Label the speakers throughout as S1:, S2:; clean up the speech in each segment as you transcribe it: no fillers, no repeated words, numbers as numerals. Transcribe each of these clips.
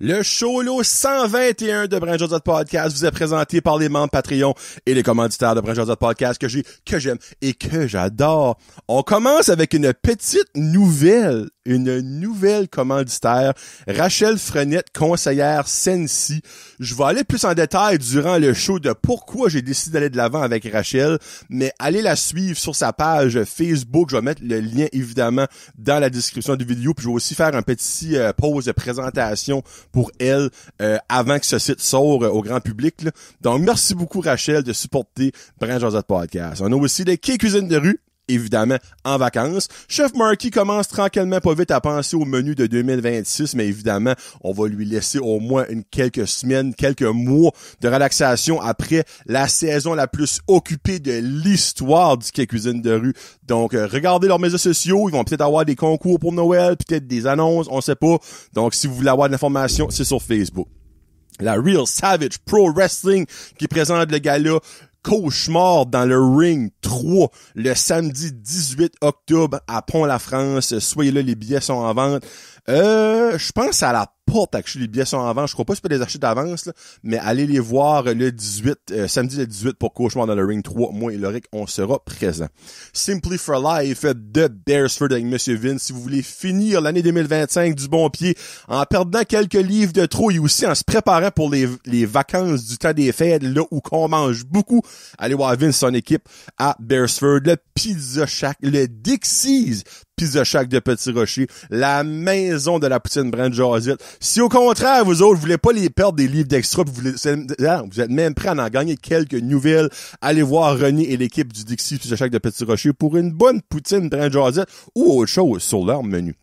S1: Le show 121 de Brand Josette Podcast vous est présenté par les membres Patreon et les commanditaires de Brand Josette Podcast que j'aime et que j'adore. On commence avec une petite nouvelle. Une nouvelle commanditaire, Rachel Frenette, conseillère Sensi. Je vais aller plus en détail durant le show de pourquoi j'ai décidé d'aller de l'avant avec Rachel, mais allez la suivre sur sa page Facebook. Je vais mettre le lien évidemment dans la description de vidéo, puis je vais aussi faire un petit pause de présentation pour elle avant que ce site sorte au grand public, là. Donc merci beaucoup Rachel de supporter Brand Josette Podcast. On a aussi les Quai Cuisine de rue, évidemment, en vacances. Chef Marky commence tranquillement pas vite à penser au menu de 2026, mais évidemment, on va lui laisser au moins quelques semaines, quelques mois de relaxation après la saison la plus occupée de l'histoire du Quai Cuisine de rue. Donc, regardez leurs médias sociaux, ils vont peut-être avoir des concours pour Noël, peut-être des annonces, on sait pas. Donc, si vous voulez avoir de l'information, c'est sur Facebook. La Real Savage Pro Wrestling qui présente le gala Cauchemar dans le Ring 3 le samedi 18 octobre à Pont-la-France. Soyez là, les billets sont en vente. Je pense à la porte que les billets sont en vente. Je crois pas que tu peux les acheter d'avance, là, mais allez les voir le 18, samedi le 18 pour Cauchemar dans le Ring 3. Moi et Loric, on sera présents. Simply for Life de Beresford avec Monsieur Vince. Si vous voulez finir l'année 2025 du bon pied en perdant quelques livres de trop et aussi en se préparant pour les vacances du temps des fêtes, là où qu'on mange beaucoup, allez voir Vince et son équipe à Beresford. Le Pizza Shack, le Dixie's Pizza Shack de Petit Rocher, la maison de la poutine Brand Josette. Si au contraire, vous autres, vous voulez pas les perdre des livres d'extra, vous êtes même prêts à en gagner quelques nouvelles, allez voir René et l'équipe du Dixie Pizza Shack de Petit Rocher pour une bonne poutine Brand Josette ou autre chose sur leur menu.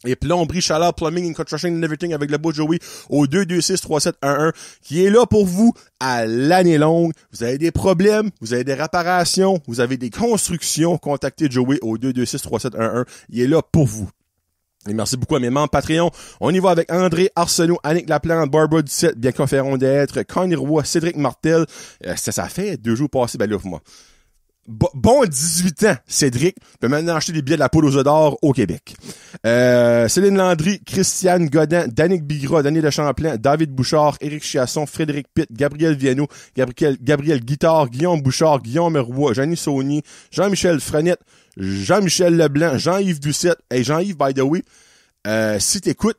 S1: Et plomberie, chaleur, plumbing and construction and everything avec le beau Joey au 226-3711 qui est là pour vous à l'année longue. Vous avez des problèmes, vous avez des réparations, vous avez des constructions, contactez Joey au 226-3711. Il est là pour vous. Et merci beaucoup à mes membres Patreon. On y va avec André Arsenault, Annick Laplante, Barbara Ducette, bien conférant d'être, Connie Roy, Cédric Martel. Ça fait 2 jours passés, ben là pour moi. Bon 18 ans, Cédric peut maintenant acheter des billets de la poule aux œufs d'or au Québec. Céline Landry, Christiane Godin, Danick Bigra, Daniel de Champlain, David Bouchard, Éric Chiasson, Frédéric Pitt, Gabriel Viano, Gabriel Guitard, Guillaume Bouchard, Guillaume Roy, Jeannie Saunier, Jean-Michel Frenette, Jean-Michel Leblanc, Jean-Yves Doucette. Hey Jean-Yves, by the way, si t'écoutes,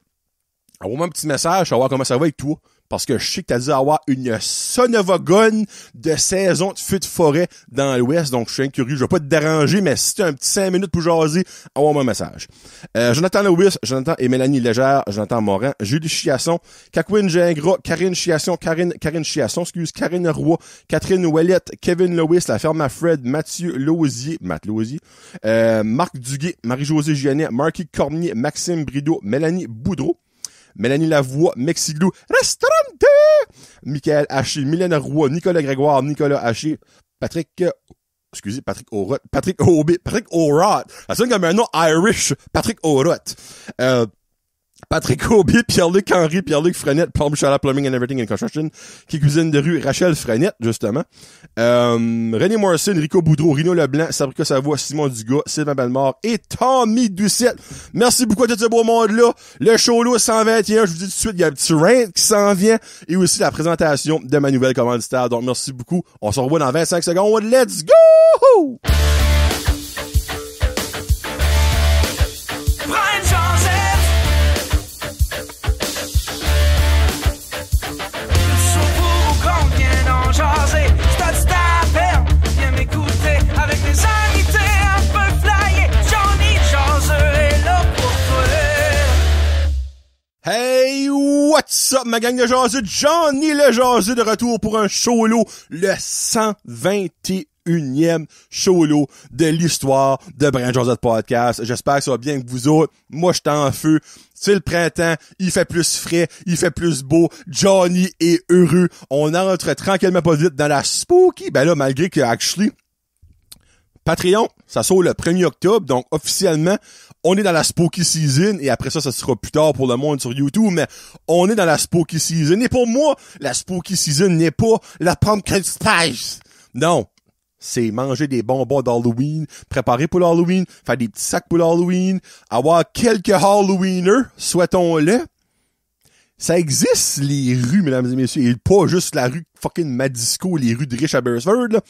S1: envoie-moi un petit message, je vais voir comment ça va avec toi. Parce que je sais que t'as dû avoir une sonovagonne de saison de feu de forêt dans l'Ouest. Donc, je suis incurieux. Je vais pas te déranger, mais si t'as un petit 5 minutes pour jaser, envoie-moi un message. Jonathan Lewis, Jonathan et Mélanie Légère, Jonathan Morin, Julie Chiasson, Kakwin Gingras, Karine Chiasson, Karine Chiasson, Karine Roy, Catherine Ouellette, Kevin Lewis, La Ferme à Fred, Mathieu Lausier, Matt Lausier, Marc Duguay, Marie-Josée Giannet, Marky Cormier, Maxime Brideau, Mélanie Boudreau, Mélanie Lavoie, Mexiglou, Restaurante, Michael Haché, Mylène Roy, Nicolas Grégoire, Nicolas Haché, Patrick O'Roth, Patrick O'Roth. Ça sonne comme un nom Irish, Patrick O'Roth. Patrick Aubé, Pierre-Luc Henry, Pierre-Luc Frenette, Paul Michel Plumbing and Everything in Construction, qui cuisine de rue, Rachel Frenette, justement. René Morrison, Rico Boudreau, Rino Leblanc, Sabrica Savoie, Simon Dugas, Sylvain Bellemare et Tommy Doucette. Merci beaucoup à tout ce beau monde-là. Le show 121, je vous dis tout de suite, il y a un petit rant qui s'en vient et aussi la présentation de ma nouvelle commanditaire. Donc, merci beaucoup. On se revoit dans 25 secondes. Let's go! Hey, what's up, ma gang de jaseux? Johnny le jaseux de retour pour un solo, le 121e solo de l'histoire de Brand Josette Podcast. J'espère que ça va bien avec vous autres. Moi, je suis en feu. C'est le printemps, il fait plus frais, il fait plus beau. Johnny est heureux. On entre tranquillement pas vite dans la spooky. Ben là, malgré que, actually, Patreon, ça sort le 1er octobre, donc officiellement, on est dans la spooky season, et après ça sera plus tard pour le monde sur YouTube, mais on est dans la spooky season. Et pour moi, la spooky season n'est pas la pumpkin spice. Non. C'est manger des bonbons d'Halloween, préparer pour l'Halloween, faire des petits sacs pour l'Halloween, avoir quelques Halloweeners, souhaitons-le. Ça existe, les rues, mesdames et messieurs, et pas juste la rue fucking Madisco, les rues de Rich à Beresford, là.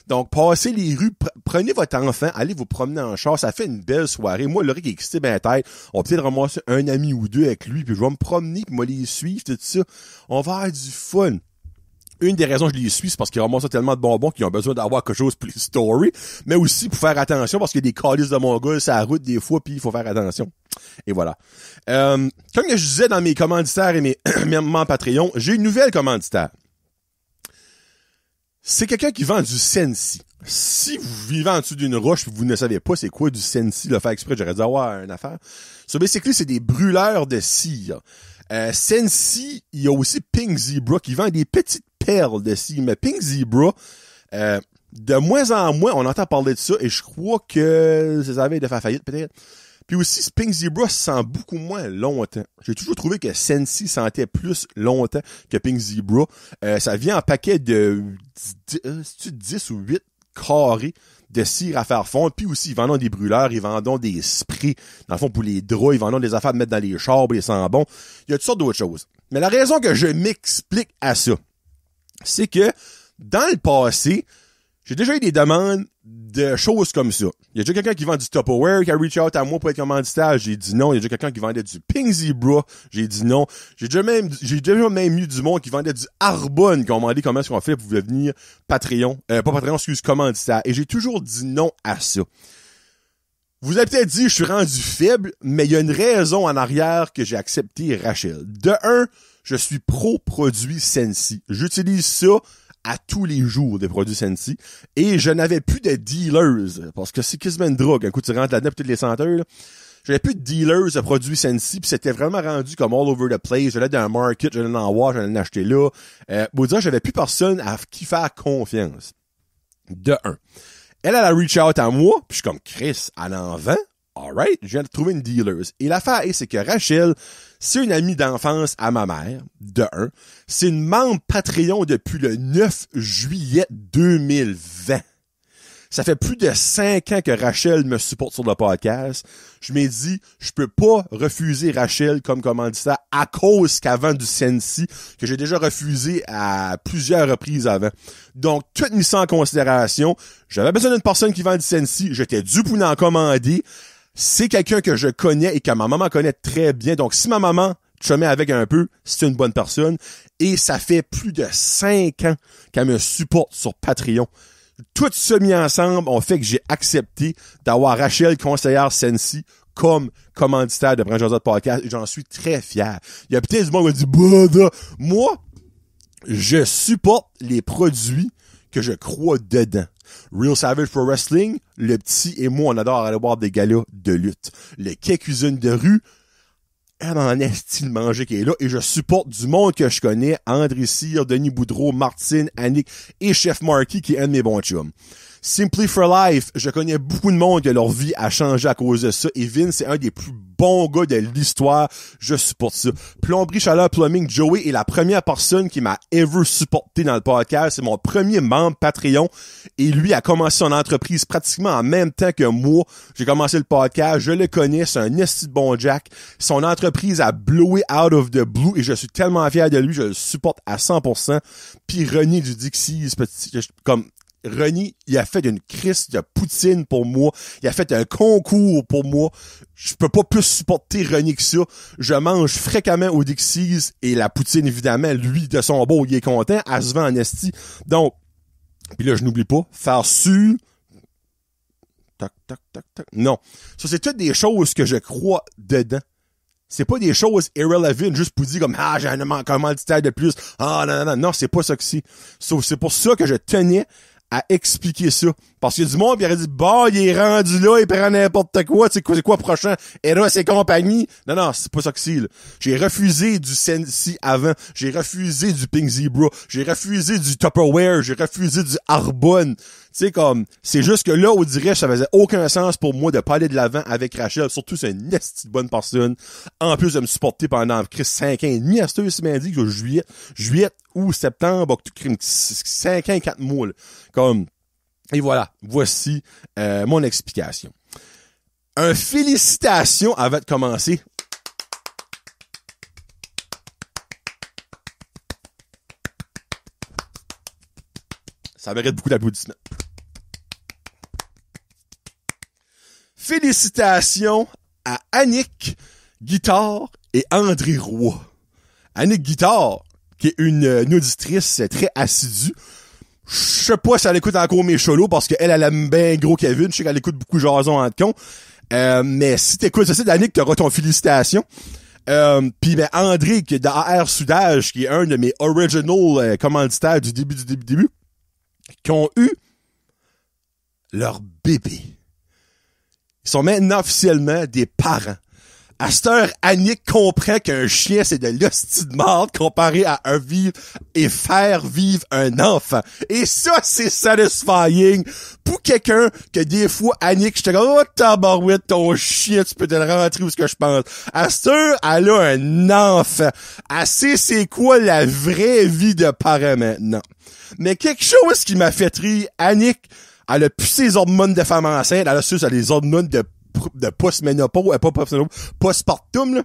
S1: Donc, passez les rues, prenez votre enfant, allez vous promener en char, ça fait une belle soirée. Moi, Laurie qui est excité ben tête, on va peut-être ramasser un ami ou deux avec lui, puis je vais me promener, puis moi les suivre, tout ça. On va avoir du fun. Une des raisons que je les suis, c'est parce qu'ils ramassent tellement de bonbons qu'ils ont besoin d'avoir quelque chose pour les story, mais aussi pour faire attention, parce qu'il y a des calices de mongols sur la route des fois, puis il faut faire attention. Et voilà. Comme je disais dans mes commanditaires et mes membres Patreon, j'ai une nouvelle commanditaire. C'est quelqu'un qui vend du Sensi. Si vous vivez en dessous d'une roche et vous ne savez pas c'est quoi du Sensi, le faire exprès, j'aurais dû avoir une affaire. So basically, c'est des brûleurs de cire. Sensi, il y a aussi Pink Zebra qui vend des petites perles de cire. Mais Pink Zebra, de moins en moins, on entend parler de ça et je crois que ça avait de faire faillite peut-être. Puis aussi, Pink Zebra sent beaucoup moins longtemps. J'ai toujours trouvé que Sensi sentait plus longtemps que Pink Zebra. Ça vient en paquet de 10 ou 8 carrés de cire à faire fondre. Puis aussi, ils vendent des brûleurs, ils vendent des sprays, dans le fond, pour les draps, ils vendent des affaires à mettre dans les chars, les sambons. Il y a toutes sortes d'autres choses. Mais la raison que je m'explique à ça, c'est que dans le passé, j'ai déjà eu des demandes de choses comme ça. Il y a déjà quelqu'un qui vend du Tupperware qui a reach out à moi pour être commanditaire. J'ai dit non. Il y a déjà quelqu'un qui vendait du Pink Zebra. J'ai dit non. J'ai déjà même eu du monde qui vendait du Arbonne qui ont demandé comment est-ce qu'on fait pour devenir Patreon. Pas Patreon, commanditaire. Et j'ai toujours dit non à ça. Vous avez peut-être dit, je suis rendu faible, mais il y a une raison en arrière que j'ai accepté Rachel. De un, je suis pro-produit Sensi. J'utilise ça à tous les jours des produits Sensi. Et je n'avais plus de dealers, parce que c'est quasiment une drogue. Un coup, tu rentres là-dedans pour toutes les senteurs, là. J'avais plus de dealers de produits Sensi, puis c'était vraiment rendu comme all over the place. J'allais dans un market, j'allais en voir, j'allais en acheter là. Pour dire, j'avais plus personne à qui faire confiance. De un. Elle a reach out à moi, puis je suis comme, Chris, elle en vend? Alright, je viens de trouver une dealers. Et l'affaire, c'est que Rachel, c'est une amie d'enfance à ma mère, de un. C'est une membre Patreon depuis le 9 juillet 2020. Ça fait plus de 5 ans que Rachel me supporte sur le podcast. Je m'ai dit, je peux pas refuser Rachel comme commanditaire à cause qu'elle vend du Sensi, que j'ai déjà refusé à plusieurs reprises avant. Donc, tout mis ça en considération. J'avais besoin d'une personne qui vend du Sensi. J'étais dû pour en commander. C'est quelqu'un que je connais et que ma maman connaît très bien. Donc, si ma maman chumait avec un peu, c'est une bonne personne. Et ça fait plus de 5 ans qu'elle me supporte sur Patreon. Tout ça mis ensemble ont fait que j'ai accepté d'avoir Rachel, conseillère Sensi, comme commanditaire de Branch Josette Podcast, et j'en suis très fier. Il y a peut-être du monde qui m'a dit, moi, je supporte les produits que je crois dedans. Real Savage Pro Wrestling, le petit et moi, on adore aller voir des galas de lutte. Le Quai Cuisine de rue, elle en est style manger qui est là, et je supporte du monde que je connais, André Cyr, Denis Boudreau, Martine, Annick et Chef Marky qui est un de mes bons chums. Simply for Life, je connais beaucoup de monde que leur vie a changé à cause de ça, et Vince, c'est un des plus bons gars de l'histoire, je supporte ça. Plomberie Chaleur Plumbing, Joey est la première personne qui m'a ever supporté dans le podcast, c'est mon premier membre Patreon, et lui a commencé son entreprise pratiquement en même temps que moi. J'ai commencé le podcast, je le connais, c'est un esti de bon Jack. Son entreprise a blowé out of the blue, et je suis tellement fier de lui, je le supporte à 100%. Puis René du Dixie's, comme René, il a fait une crise de poutine pour moi. Il a fait un concours pour moi. Je peux pas plus supporter René que ça. Je mange fréquemment au Dixie's et la poutine, évidemment, lui, de son beau, il est content. Elle se vend en esti. Donc, puis là, je n'oublie pas, faire su... Tac, tac, tac, tac. Non. Ça, c'est toutes des choses que je crois dedans. C'est pas des choses irrelevant juste pour dire comme, ah, j'ai un commanditaire de plus. Ah, non, non, non. Non, c'est pas ça que c'est. Sauf c'est pour ça que je tenais à expliquer ça. Parce qu'il y a du monde qui aurait dit, bah, il est rendu là, il prend n'importe quoi, tu sais, c'est quoi prochain? Eros et compagnie. Non, non, c'est pas ça que c'est, là. J'ai refusé du Sensi avant. J'ai refusé du Pink Zebra. J'ai refusé du Tupperware. J'ai refusé du Arbonne. Tu sais, comme, c'est juste que là, on dirait, ça faisait aucun sens pour moi de pas aller de l'avant avec Rachel. Surtout, c'est une esti de bonne personne. En plus de me supporter pendant 5 ans et demi, à ce midi, que juillet ou septembre, 5 ans et 4 mois, là. Comme, et voilà, voici mon explication. Un félicitation avant de commencer. Ça mérite beaucoup d'applaudissements. Félicitations à Annick Guitare et André Roy. Annick Guitare, qui est une auditrice très assidue. Je sais pas si elle écoute encore mes cholos parce qu'elle aime bien gros Kevin. Je sais qu'elle écoute beaucoup Jason en con. Mais si t'écoutes ça, c'est Annick, t'auras ton félicitation. Puis ben André, qui est d'AR Soudage, qui est un de mes original commanditaires du début, qui ont eu leur bébé. Ils sont maintenant officiellement des parents. À cette heure, Annick comprend qu'un chien, c'est de l'hostie de marde comparé à un vivre et faire vivre un enfant. Et ça, c'est satisfying pour quelqu'un que des fois, Annick, j'étais comme, oh, tabarouette, ton chien, tu peux te le rentrer où ce que je pense. À cette heure, elle a un enfant. Elle sait c'est quoi la vraie vie de parent maintenant. Mais quelque chose qui m'a fait rire, Annick, elle a plus ses hormones de femme enceinte, elle a su, elle a les hormones de post-ménopause, postpartum, là.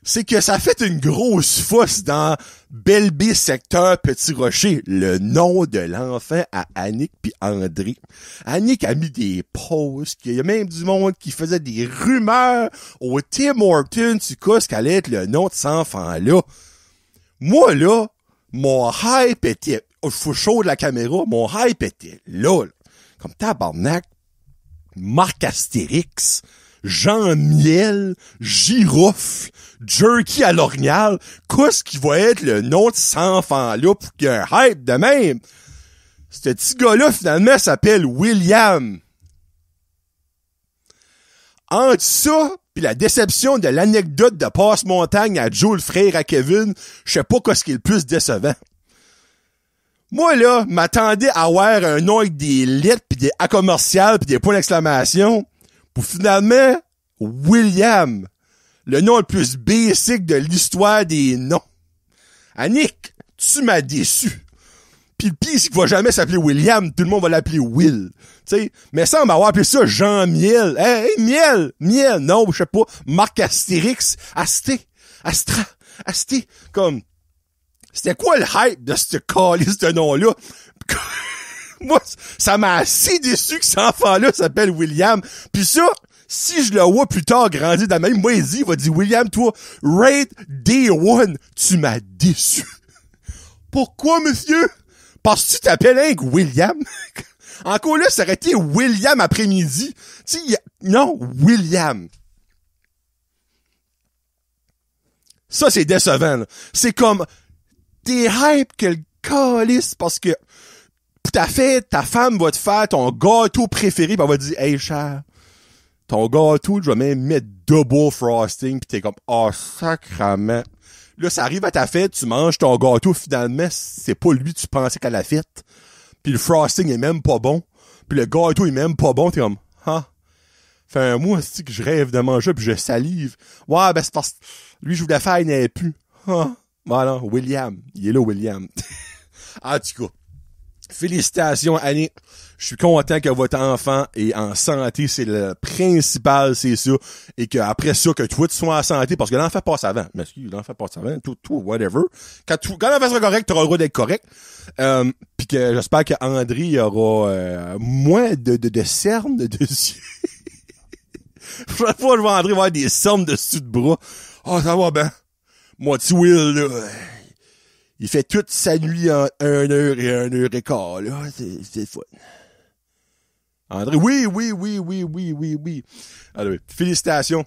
S1: C'est que ça fait une grosse fosse dans Belle-Baie secteur Petit Rocher, le nom de l'enfant à Annick puis André. Annick a mis des posts, il y a même du monde qui faisait des rumeurs au Tim Hortons, tu sais ce qu'allait être le nom de cet enfant-là. Moi, là, mon hype était, je fous chaud de la caméra, mon hype était là. Comme tabarnak. Marc Astérix, Jean Miel, Girofle, Jerky à l'Orignal, qu'est-ce qui va être le nom de cet enfant-là pour qu'il y ait un hype de même? Ce petit gars-là, finalement, s'appelle William. Entre ça, pis la déception de l'anecdote de Passe-Montagne à Joe le frère à Kevin, je sais pas qu'est-ce qui est le plus décevant. Moi, là, m'attendais à avoir un nom avec des lettres pis des A commerciales pis des points d'exclamation pour finalement, William. Le nom le plus basic de l'histoire des noms. Annick, tu m'as déçu. Pis le pire, c'est qu'il va jamais s'appeler William, tout le monde va l'appeler Will. Tu sais, mais ça, on va appeler ça Jean Miel. Hey, Miel, non, je sais pas, Marc Astérix, Asté, comme... C'était quoi le hype de ce calice de nom-là? Moi, ça m'a assez déçu que cet enfant-là s'appelle William. Puis ça, si je le vois plus tard grandir dans la même, moi, il va dire, William, toi, rate day one, tu m'as déçu. Pourquoi, monsieur? Parce que tu t'appelles un William? Encore là, ça aurait été William après-midi. Tu sais, non, William. Ça, c'est décevant, là. C'est comme... T'es hype que le calice parce que ta femme va te faire ton gâteau préféré pis elle va te dire, hey, cher, ton gâteau, je vais même mettre double frosting pis t'es comme, oh, sacrament. Là, ça arrive à ta fête, tu manges ton gâteau, finalement, c'est pas lui que tu pensais qu'elle a fait. Pis le frosting est même pas bon. Pis le gâteau est même pas bon, t'es comme, ah. Fait un mois, c'est que je rêve de manger pis je salive. Ouais, ben c'est parce que lui, je voulais faire, il n'avait plus. Ah. Voilà, William. Il est là, William. En tout cas, félicitations, Annie. Je suis content que votre enfant est en santé. C'est le principal, c'est ça. Et qu'après ça, que toi, tu sois en santé, parce que l'enfant passe avant. M'excuse, l'enfant passe avant. Tout, whatever. Quand l'enfant sera correct, tu auras le droit d'être correct. Puis que j'espère que André aura moins de cernes dessus. Chaque fois que je vois André avoir des cernes dessus de bras. Oh, ça va bien. Moi, tu Will, là, il fait toute sa nuit en 1 heure et 1 heure et quart, là. C'est fun. André, oui. Alors, félicitations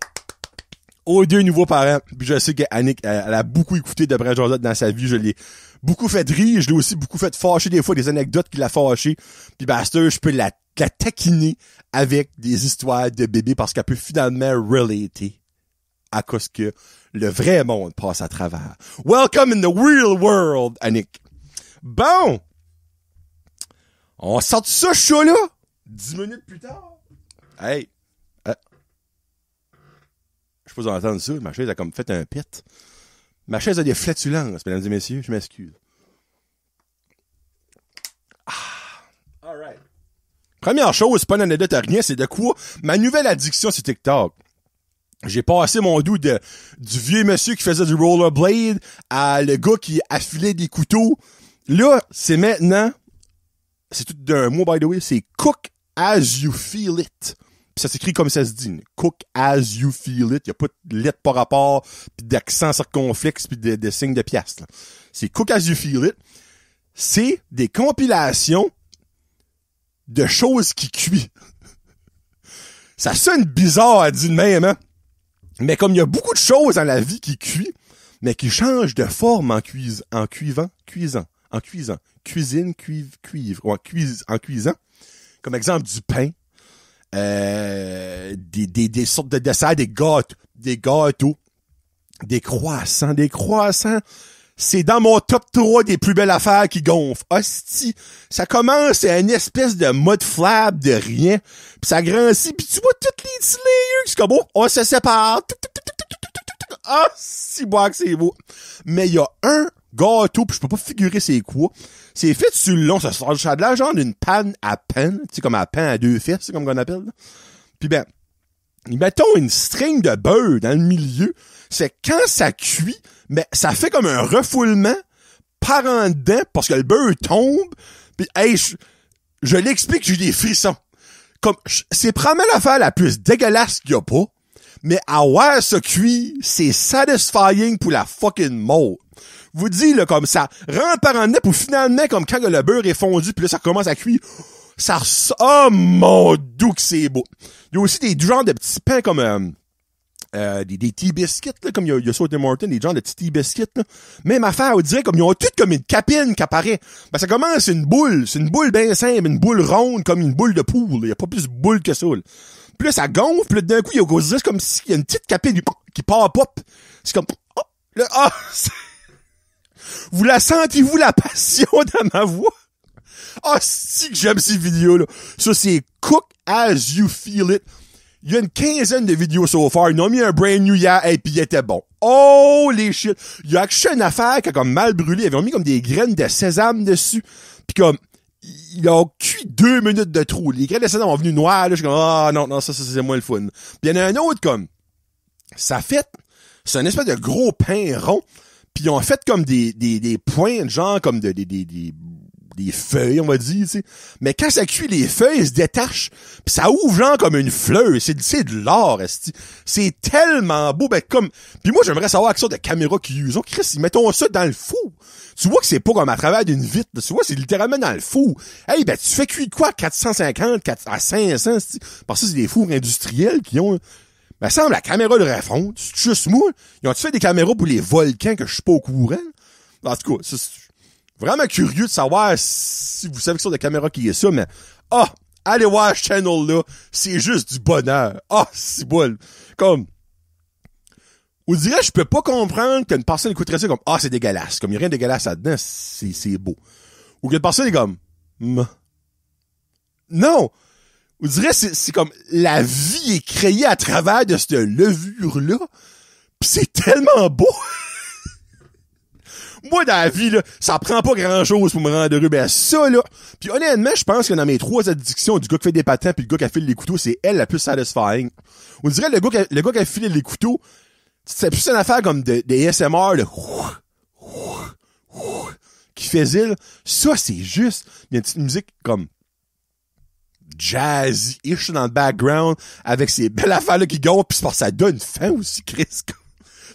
S1: aux 2 nouveaux parents. Puis je sais qu'Annick, elle a beaucoup écouté de Brad Josette dans sa vie. Je l'ai beaucoup fait rire. Je l'ai aussi beaucoup fait fâcher des fois, des anecdotes qui l'a fâché. Puis Bastard, je peux la taquiner avec des histoires de bébés parce qu'elle peut finalement relater à cause que le vrai monde passe à travers. Welcome in the real world, Annick. Bon! On sort de ça, show-là? 10 minutes plus tard? Hey! Je sais pas si vous entendez ça, ma chaise a comme fait un pit. Ma chaise a des flatulences, mesdames et messieurs, je m'excuse. Alright. Première chose, c'est pas une anecdote à rien, c'est de quoi? Ma nouvelle addiction, c'est TikTok. J'ai passé mon doux du vieux monsieur qui faisait du rollerblade à le gars qui affilait des couteaux. Là, c'est maintenant c'est tout d'un mot, by the way, c'est cook as you feel it. Puis ça s'écrit comme ça se dit. Cook as you feel it. Il n'y a pas de lettres par rapport, puis d'accent circonflexe, puis de signes de piastres. Là. C'est cook as you feel it. C'est des compilations de choses qui cuisent. Ça sonne bizarre à dire de même, hein? Mais comme il y a beaucoup de choses dans la vie qui cuisent, mais qui changent de forme en cuisant. Cuisine, cuivre. Ouais, en cuisant. Comme exemple, du pain. Des sortes de desserts, des gâteaux, des croissants, c'est dans mon top 3 des plus belles affaires qui gonflent. Hostie, ça commence, c'est une espèce de mode flab de rien, puis ça grandit, puis tu vois toutes les petits layers, c'est comme beau, on se sépare, ah, si bois que c'est beau. Mais il y a un gâteau, puis je peux pas figurer c'est quoi. C'est fait sur le long, ça sort de là, genre d'une panne à pain, tu sais, comme à pain à deux fesses, c'est comme on appelle. Là. Puis ben, mettons une string de beurre dans le milieu, c'est quand ça cuit, mais ça fait comme un refoulement par en dedans, parce que le beurre tombe, puis hey, je l'explique, j'ai des frissons. Comme, c'est probablement l'affaire la plus dégueulasse qu'il y a pas, mais à voir ça cuit, c'est satisfying pour la fucking mort. Vous dites, là, comme ça, rentre par en dedans pour finalement, comme quand le beurre est fondu, puis là, ça commence à cuire, ça ressort, oh mon doux que c'est beau. Il y a aussi des genres de petits pains comme, des tea biscuits, là, comme il y a ça au Tim Hortons, des genres de petits tea biscuits, là. Même affaire, on dirait, comme ils ont toutes comme une capine qui apparaît. Ben, ça commence, c'est une boule bien simple, une boule ronde, comme une boule de poule, il y a pas plus de boule que ça, là. Puis là, ça gonfle, puis là, d'un coup, il y a comme s'il y a une petite capine qui part pop. C'est comme, oh, là, ah, vous la sentez-vous, la passion dans ma voix? Ah, si que j'aime ces vidéos-là. Ça, c'est Cook as you feel it. Il y a une quinzaine de vidéos so far. Ils ont mis un brand new hier, et puis il était bon. Oh, les shit. Il y a acheté une affaire qui a comme mal brûlé. Ils avaient mis comme des graines de sésame dessus. Puis comme, ils ont cuit 2 minutes de trou. Les graines de sésame ont venu noires, là. Je suis comme, ah, non, ça, c'est moins le fun. Puis il y en a un autre comme, c'est un espèce de gros pain rond. Puis ils ont fait comme des points, genre comme des feuilles, on va dire, tu sais. Mais quand ça cuit, les feuilles se détachent, puis ça ouvre genre comme une fleur. C'est de l'or, esti. C'est tellement beau, ben comme. Puis moi, j'aimerais savoir quelle sorte de caméra qu'ils usent. Oh, Chris, mettons ça dans le four. Tu vois que c'est pas comme à travers d'une vitre. Tu vois, c'est littéralement dans le four. Hey, ben tu fais cuire quoi? 450, à 500, esti. Parce que c'est des fours industriels qui ont. Ben, semble la caméra de refond. C'est juste moi. Ils ont-tu fait des caméras pour les volcans que je suis pas au courant? En tout cas, c'est vraiment curieux de savoir si vous savez que c'est de caméra qui est ça, mais, allez voir ce channel-là. C'est juste du bonheur. C'est bon. Comme, on dirait, je peux pas comprendre qu'une personne écouterait ça comme, c'est dégueulasse. Comme, il y a rien de dégueulasse là-dedans, c'est beau. Ou qu'une personne est comme, non! On dirait c'est comme la vie est créée à travers de cette levure-là. Pis c'est tellement beau. Moi, dans la vie, là, ça prend pas grand-chose pour me rendre heureux. Ben ça, là. Puis honnêtement, je pense que dans mes 3 addictions, du gars qui fait des patins puis le gars qui affile les couteaux, c'est elle la plus satisfying. On dirait le gars qui affile les couteaux, c'est plus une affaire comme de ASMR, là. Qui faisait, là. Ça, c'est juste. Il y a une petite musique comme jazzy-ish dans le background, avec ces belles affaires-là qui gonflent, pis ça donne faim aussi, Chris.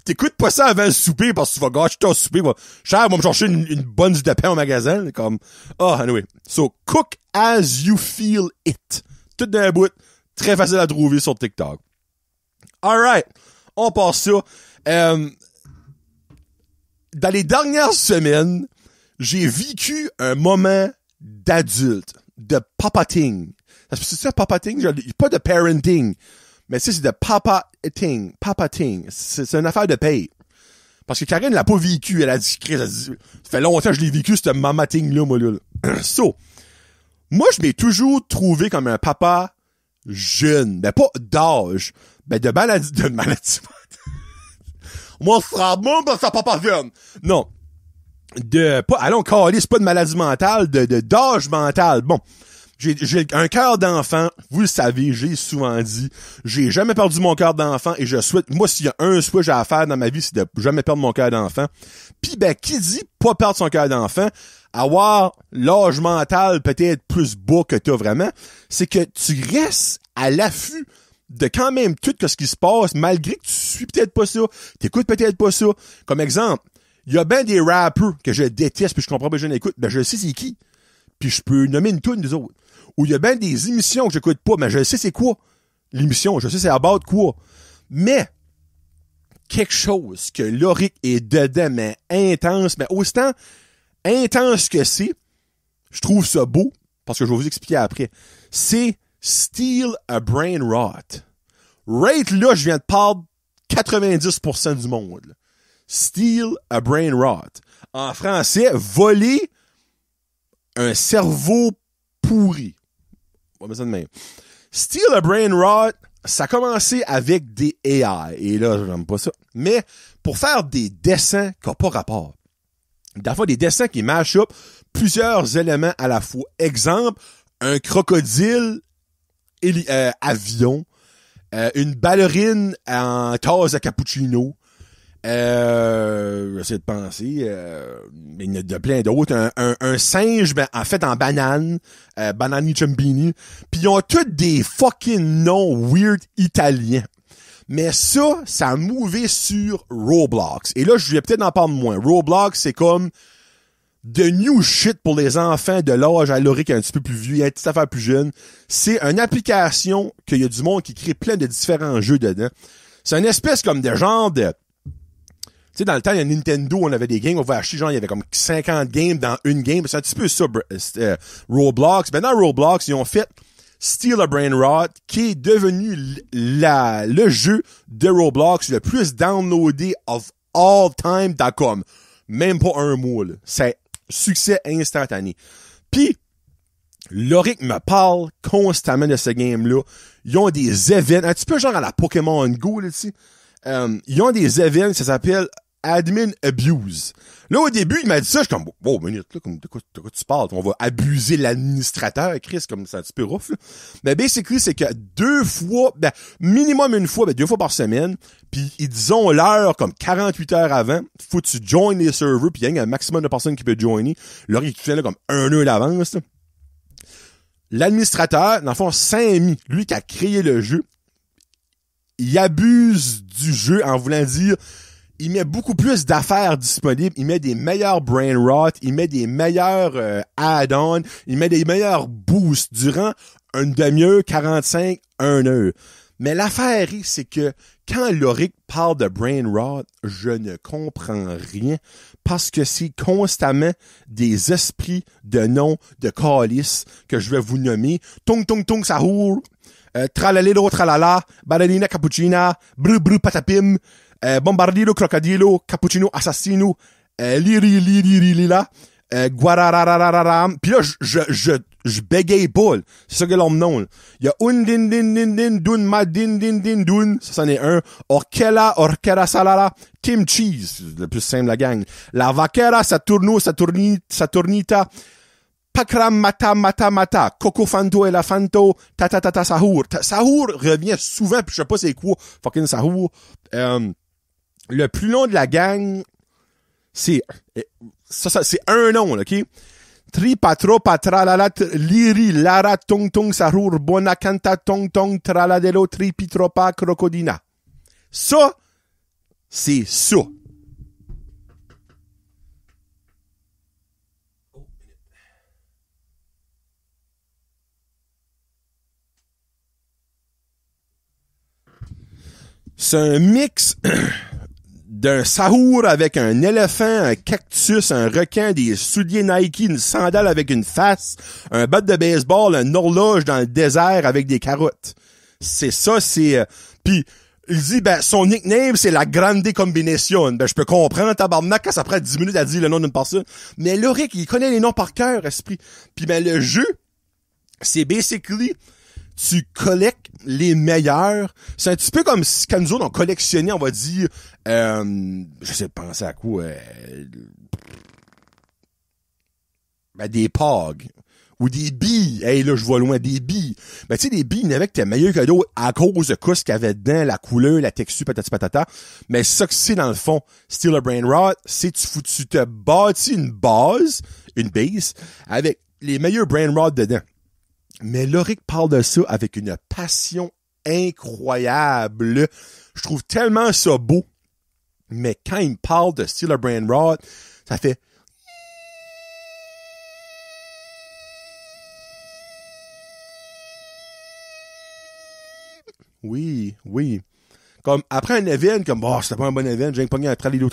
S1: T'écoutes pas ça avant le souper, parce que tu vas gâcher ton souper, cher, va me chercher une bonne de pain au magasin, comme, anyway. So, cook as you feel it. Tout d'un bout, très facile à trouver sur TikTok. Alright. On passe ça. Dans les dernières semaines, j'ai vécu un moment d'adulte, de papating. C'est ça, papating? Pas de parenting. Mais c'est de papating. Papating. C'est une affaire de paye. Parce que Karine l'a pas vécu. Elle a dit, ça fait longtemps que je l'ai vécu, ce mamating-là, moi, là. So, moi, je m'ai toujours trouvé comme un papa jeune. Ben, pas d'âge. Ben, de maladie mentale. Moi, c'est bon, ben, c'est papa jeune. Non. Allons caler, c'est pas de maladie mentale, d'âge mental. Bon. J'ai un cœur d'enfant, vous le savez, j'ai souvent dit, j'ai jamais perdu mon cœur d'enfant et je souhaite, moi s'il y a un souhait que j'ai à faire dans ma vie, c'est de jamais perdre mon cœur d'enfant. Puis ben, qui dit pas perdre son cœur d'enfant, avoir l'âge mental peut-être plus bas que t'as vraiment, c'est que tu restes à l'affût de quand même tout ce qui se passe, malgré que tu suis peut-être pas ça, t'écoutes peut-être pas ça. Comme exemple, il y a ben des rappers que je déteste puis je comprends pas, je n'écoute, ben je sais c'est qui. Puis je peux nommer une toune des autres. Ou il y a ben des émissions que j'écoute pas, mais je sais c'est quoi l'émission, je sais c'est about quoi. Mais quelque chose que Loric est dedans, mais intense, mais autant intense que c'est, je trouve ça beau, parce que je vais vous expliquer après. C'est Steal a Brain Rot. Right là, je viens de perdre 90% du monde. Là. Steal a Brain Rot. En français, voler un cerveau pourri. On va mettre ça de même. Steal a Brain Rot, ça a commencé avec des AI. Et là, j'aime pas ça. Mais pour faire des dessins qui n'ont pas rapport. D'avoir des dessins qui mash up plusieurs éléments à la fois. Exemple, un crocodile avion, une ballerine en tasse à cappuccino, j'essaie de penser, mais il y en a plein d'autres, un singe, ben, en fait, en banane, Banani Ciambini, pis ils ont tous des fucking noms weird italiens. Mais ça a mouvé sur Roblox. Et là, je vais peut-être en parler moins. Roblox, c'est comme the new shit pour les enfants de l'âge à Loric un petit peu plus vieux, un petit affaire plus jeune. C'est une application qu'il y a du monde qui crée plein de différents jeux dedans. C'est une espèce comme de genre de... Tu sais, dans le temps, il y a Nintendo, on avait des games, on va acheter, genre, il y avait comme 50 games dans une game. C'est un petit peu ça, Roblox. Ben, dans Roblox, ils ont fait Steal a Brain Rot, qui est devenu le jeu de Roblox le plus downloadé of all time dans comme même pas un mois, là. C'est succès instantané. Puis, Loric me parle constamment de ce game-là. Ils ont des événements, un petit peu genre à la Pokémon Go, là, tu sais. Ils ont des événements, ça s'appelle Admin Abuse. Là, au début, il m'a dit ça, je suis comme, oh, minute, là, comme, de quoi tu parles? On va abuser l'administrateur, Chris, comme ça, un petit peu rough, là. Mais basically, c'est que minimum une fois, 2 fois par semaine, puis ils ont l'heure comme 48 heures avant, faut que tu joins les serveurs, puis il y a un maximum de personnes qui peuvent joiner. L'heure, il est là comme 1 heure d'avance, là. L'administrateur, dans le fond, Sammy, lui qui a créé le jeu, il abuse du jeu en voulant dire, il met beaucoup plus d'affaires disponibles, il met des meilleurs brain rot, il met des meilleurs add-ons, il met des meilleurs boosts durant une demi-heure, 45, 1 heure. Mais l'affaire, c'est que quand Loric parle de brain rot, je ne comprends rien parce que c'est constamment des esprits de noms de calices que je vais vous nommer. Tong tong tong sahur, tralalero tralala, bananina cappuccina, bru bru patapim, bombardilo crocodilo, cappuccino assassino, liri liri lila, guarararararam. Puis là, je bégaye pas. C'est ça que l'on me nomme. Il y a un din din din din dun ma din din din dun. Ça, c'en est un. Orkera salala. Tim Cheese. Le plus simple, la gang. La vaquera saturnita. Pakram mata. Coco fanto elefanto. Ta sahur. Sahur revient souvent, puis je sais pas c'est quoi. Fucking sahur. Le plus long de la gang, c'est un nom, là, ok? Tri patro patralala liri lara tong tong sahur bonacanta tong tong traladelo tri pitropa crocodina. Ça, c'est ça. C'est un mix d'un sahur avec un éléphant, un cactus, un requin, des souliers Nike, une sandale avec une face, un bat de baseball, une horloge dans le désert avec des carottes. C'est ça, c'est... Puis, il dit, son nickname, c'est la Grande Combination. Je peux comprendre, tabarnak, quand ça prend 10 minutes à dire le nom d'une personne. Mais Loric, il connaît les noms par cœur, esprit. Puis, le jeu, c'est basically... tu collectes les meilleurs. C'est un petit peu comme si quand nous autres on collectionnait, on va dire, je sais pas penser à quoi, des pogs ou des billes. Hey, là, je vois loin, des billes. Tu sais, des billes, il n'y avait que t'es meilleur que d'autres à cause de ce qu'il y avait dedans, la couleur, la texture, patati patata. Mais c'est ça que c'est dans le fond. Steal a Brain Rot, c'est tu te bâtis une base une base avec les meilleurs brain rods dedans. Mais Loric parle de ça avec une passion incroyable. Je trouve tellement ça beau. Mais quand il me parle de Steeler Brain Rod, ça fait... Oui. Comme, après un event, comme, c'était pas un bon event, j'ai pogné un tralilou,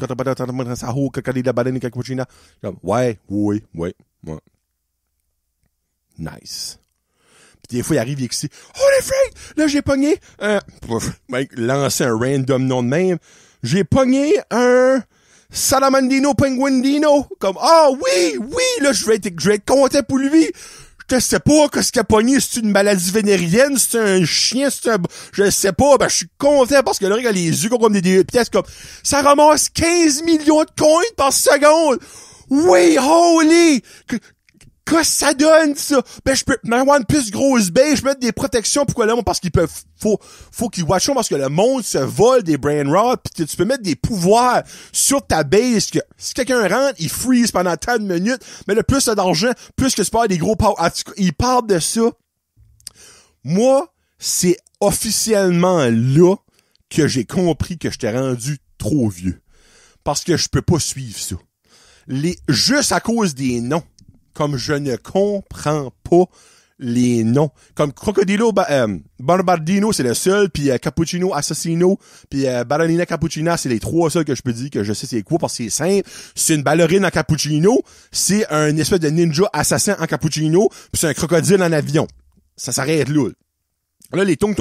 S1: saho, kakali la badani, kakuchina. Comme, ouais. Nice. Puis des fois, il arrive, il est excité. Holy freak! Là, j'ai pogné mec, lancer un random nom de même. J'ai pogné un Salamandino Penguindino. Comme, oui, là, je vais être content pour lui. Je sais pas qu'est-ce qu'il a pogné, c'est une maladie vénérienne, c'est un chien, je sais pas, je suis content parce que là, il a les yeux comme des pièces comme, ça ramasse 15 millions de coins par seconde. Oui, holy! Qu'est-ce que ça donne, ça? Je peux avoir une plus grosse baie, je mets des protections, pourquoi là, parce qu'ils peuvent, faut qu'ils watchent parce que le monde se vole des brain rods, pis tu peux mettre des pouvoirs sur ta base, que si quelqu'un rentre, il freeze pendant tant de minutes, mais le plus d'argent, plus que tu peux avoir des gros power. Il parle de ça. Moi, c'est officiellement là que j'ai compris que je t'ai rendu trop vieux. Parce que je peux pas suivre ça. Juste à cause des noms. Comme je ne comprends pas les noms. Comme Crocodilo Bombardino, c'est le seul, puis Cappuccino Assassino, puis Ballerina Cappuccina, c'est les trois seuls que je peux dire que je sais c'est quoi, parce que c'est simple. C'est une ballerine en cappuccino, c'est un espèce de ninja assassin en cappuccino, puis c'est un crocodile en avion. Ça s'arrête là. Là, les tong,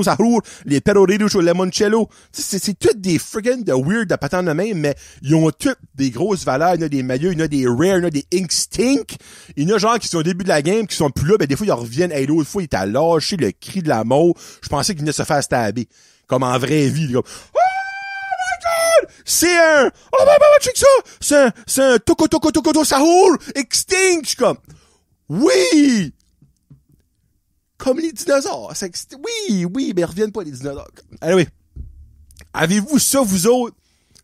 S1: ça roule, les peroritos au limoncello. C'est toutes des friggin' de weird de patentes de même, mais ils ont toutes des grosses valeurs. Il y en a des meilleurs, il y en a des rares, il y en a des Ink-Stink. Il y en a genre qui sont au début de la game, qui sont plus là, des fois ils reviennent. L'autre fois, il t'a lâché le cri de la mort. Je pensais qu'il venait se faire stabber. Comme en vraie vie. Comme, oh my god! C'est un, check ça! C'est un toko, ça roule! Extinct! Je suis comme, oui! Comme les dinosaures. Oui, mais ils reviennent pas, les dinosaures. Anyway. Avez-vous ça, vous autres,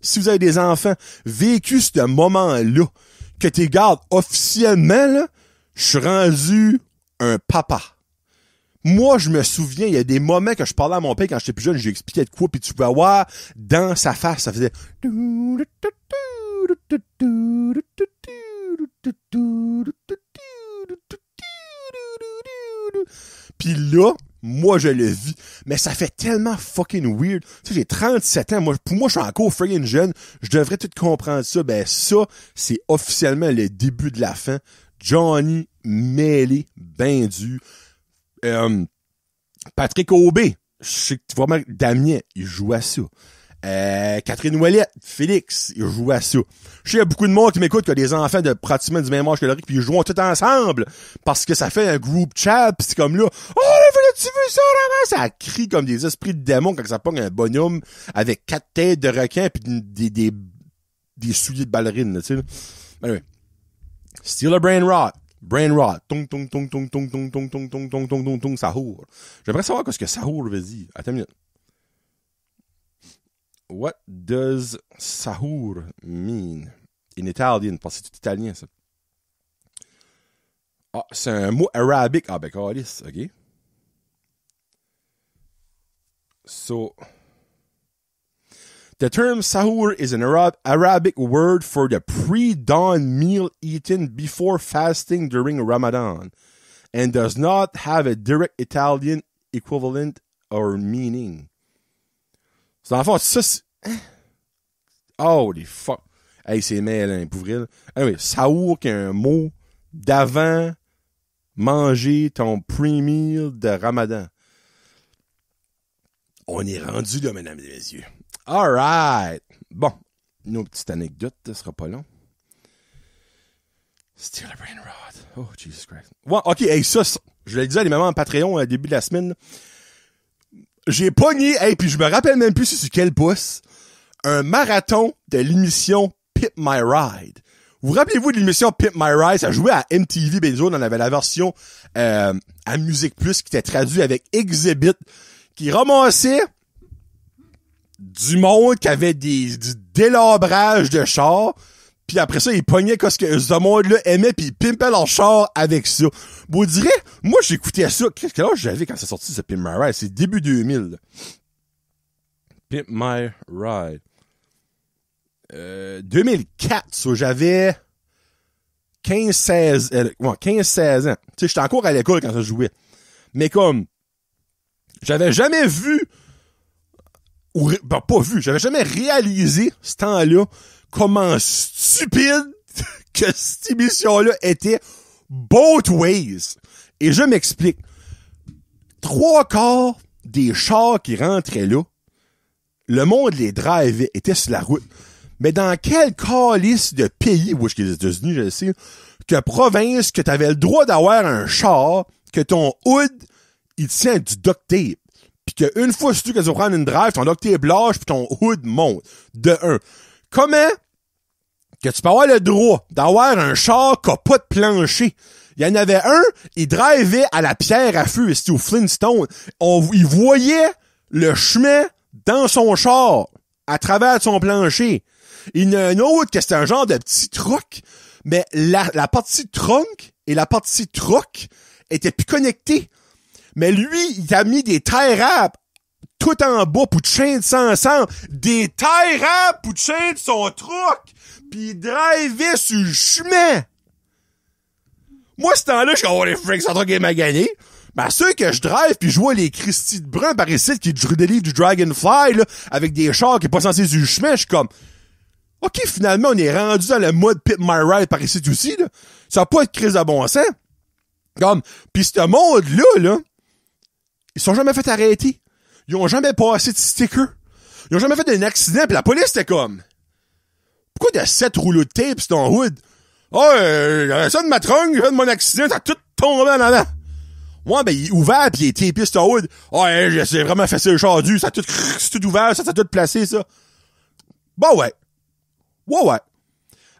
S1: si vous avez des enfants, vécu ce moment-là, que t'es gardes officiellement, là, je suis rendu un papa. Moi, je me souviens, il y a des moments que je parlais à mon père quand j'étais plus jeune, je lui expliquais de quoi, puis tu pouvais voir dans sa face, ça faisait... Pis là, moi, je le vis. Mais ça fait tellement fucking weird. Tu sais, j'ai 37 ans. Pour moi, je suis encore friggin' jeune. Je devrais tout comprendre ça. Ça, c'est officiellement le début de la fin. Johnny mêlé, ben dû. Patrick Aubé. Je sais que tu vois, Damien, il joue à ça. Catherine Ouellette, Félix, ils jouent à ça. Je sais, il y a beaucoup de monde qui m'écoute, qui a des enfants de pratiquement du même âge que Loric, puis ils jouent tout ensemble, parce que ça fait un group chat, pis c'est comme là, tu veux ça, vraiment? Ça crie comme des esprits de démons quand ça pogne un bonhomme avec 4 têtes de requin pis des souliers de ballerine, tu sais. Anyway. Steeler Brain Rod. Tong, Sahur. J'aimerais savoir ce que Sahur veut dire. Attends une minute. What does sahur mean in Italian? Parce que c'est tout italien, ça. C'est un mot arabique. Calice, ok. So, the term sahur is an Arabic word for the pre-dawn meal eaten before fasting during Ramadan and does not have a direct Italian equivalent or meaning. C'est en fait, ça, c'est... Holy fuck. Hey, c'est mêlant, pour vrai. Anyway, sahur, qui est un mot d'avant manger ton pre-meal de Ramadan. On est rendu là, mesdames et messieurs. Alright. Bon. Une autre petite anecdote, ça sera pas long. Steeler Brain Rod. Oh, Jesus Christ. Ouais, ok, hey, ça, je l'ai dit à les mamans en Patreon au début de la semaine. J'ai pogné, puis je me rappelle même plus sur quel pouce, un marathon de l'émission Pimp My Ride. Vous rappelez-vous de l'émission Pimp My Ride? Ça jouait à MTV Benzo, on avait la version à Musique Plus qui était traduite avec Exhibit, qui ramassait du monde qui avait du délabrage de chars, puis après ça, ils pognaient ce que ce monde-là aimait, puis ils pimpaient leur char avec ça. Vous direz, moi, j'écoutais ça. Quel âge j'avais quand c'est sorti, ce Pimp My Ride? C'est début 2000. Là. Pimp My Ride. 2004, so j'avais 15-16 ans. Tu sais, j'étais encore à l'école quand ça jouait. Mais comme, j'avais jamais vu, j'avais jamais réalisé, ce temps-là, comment stupide que cette émission-là était both ways. Et je m'explique. 3/4 des chars qui rentraient là, le monde les drivait, étaient sur la route. Mais dans quel calice de pays, où est-ce que les États-Unis, je le sais, que province, que t'avais le droit d'avoir un char, que ton hood, il tient du duct tape. Pis qu'une fois, si tu vas prendre une drive, ton duct tape lâche pis ton hood monte. De un. Comment que tu peux avoir le droit d'avoir un char qui a pas de plancher? Il y en avait un, il drivait à la pierre à feu, c'était au Flintstone. Il voyait le chemin dans son char, à travers son plancher. Il y en a un autre que c'était un genre de petit truck, mais la partie trunk et la partie truck étaient plus connectées. Mais lui, il a mis des tie wraps tout en bas pour chaîner ça ensemble. Des tie wraps pour chaîner son truck. Puis il drivait sur le chemin. Moi, ce temps-là, je suis oh les freaks, ça truck est magané. Ben, ceux que je drive pis je vois les Christy de Brun par ici qui délivre du Dragonfly, là, avec des chars qui est pas censé sur le chemin, je suis comme, OK, finalement, on est rendu dans le mode Pimp My Ride par ici aussi, là. Ça a pas de crise de bon sens. Comme, pis ce monde-là, là, ils sont jamais fait arrêter. Ils ont jamais passé de sticker. Ils ont jamais fait d'un accident pis la police était comme, pourquoi de 7 rouleaux de tape sur ton hood? Oh, ça de ma trunk, j'ai fait de mon accident, ça a tout tombé en avant. Ouais, ben, il est ouvert pis il est tapé sur ton hood. Ouais, c'est vraiment facile le char du, ça a tout, c'est tout ouvert, ça a tout placé, ça. Bon, ouais. Ouais.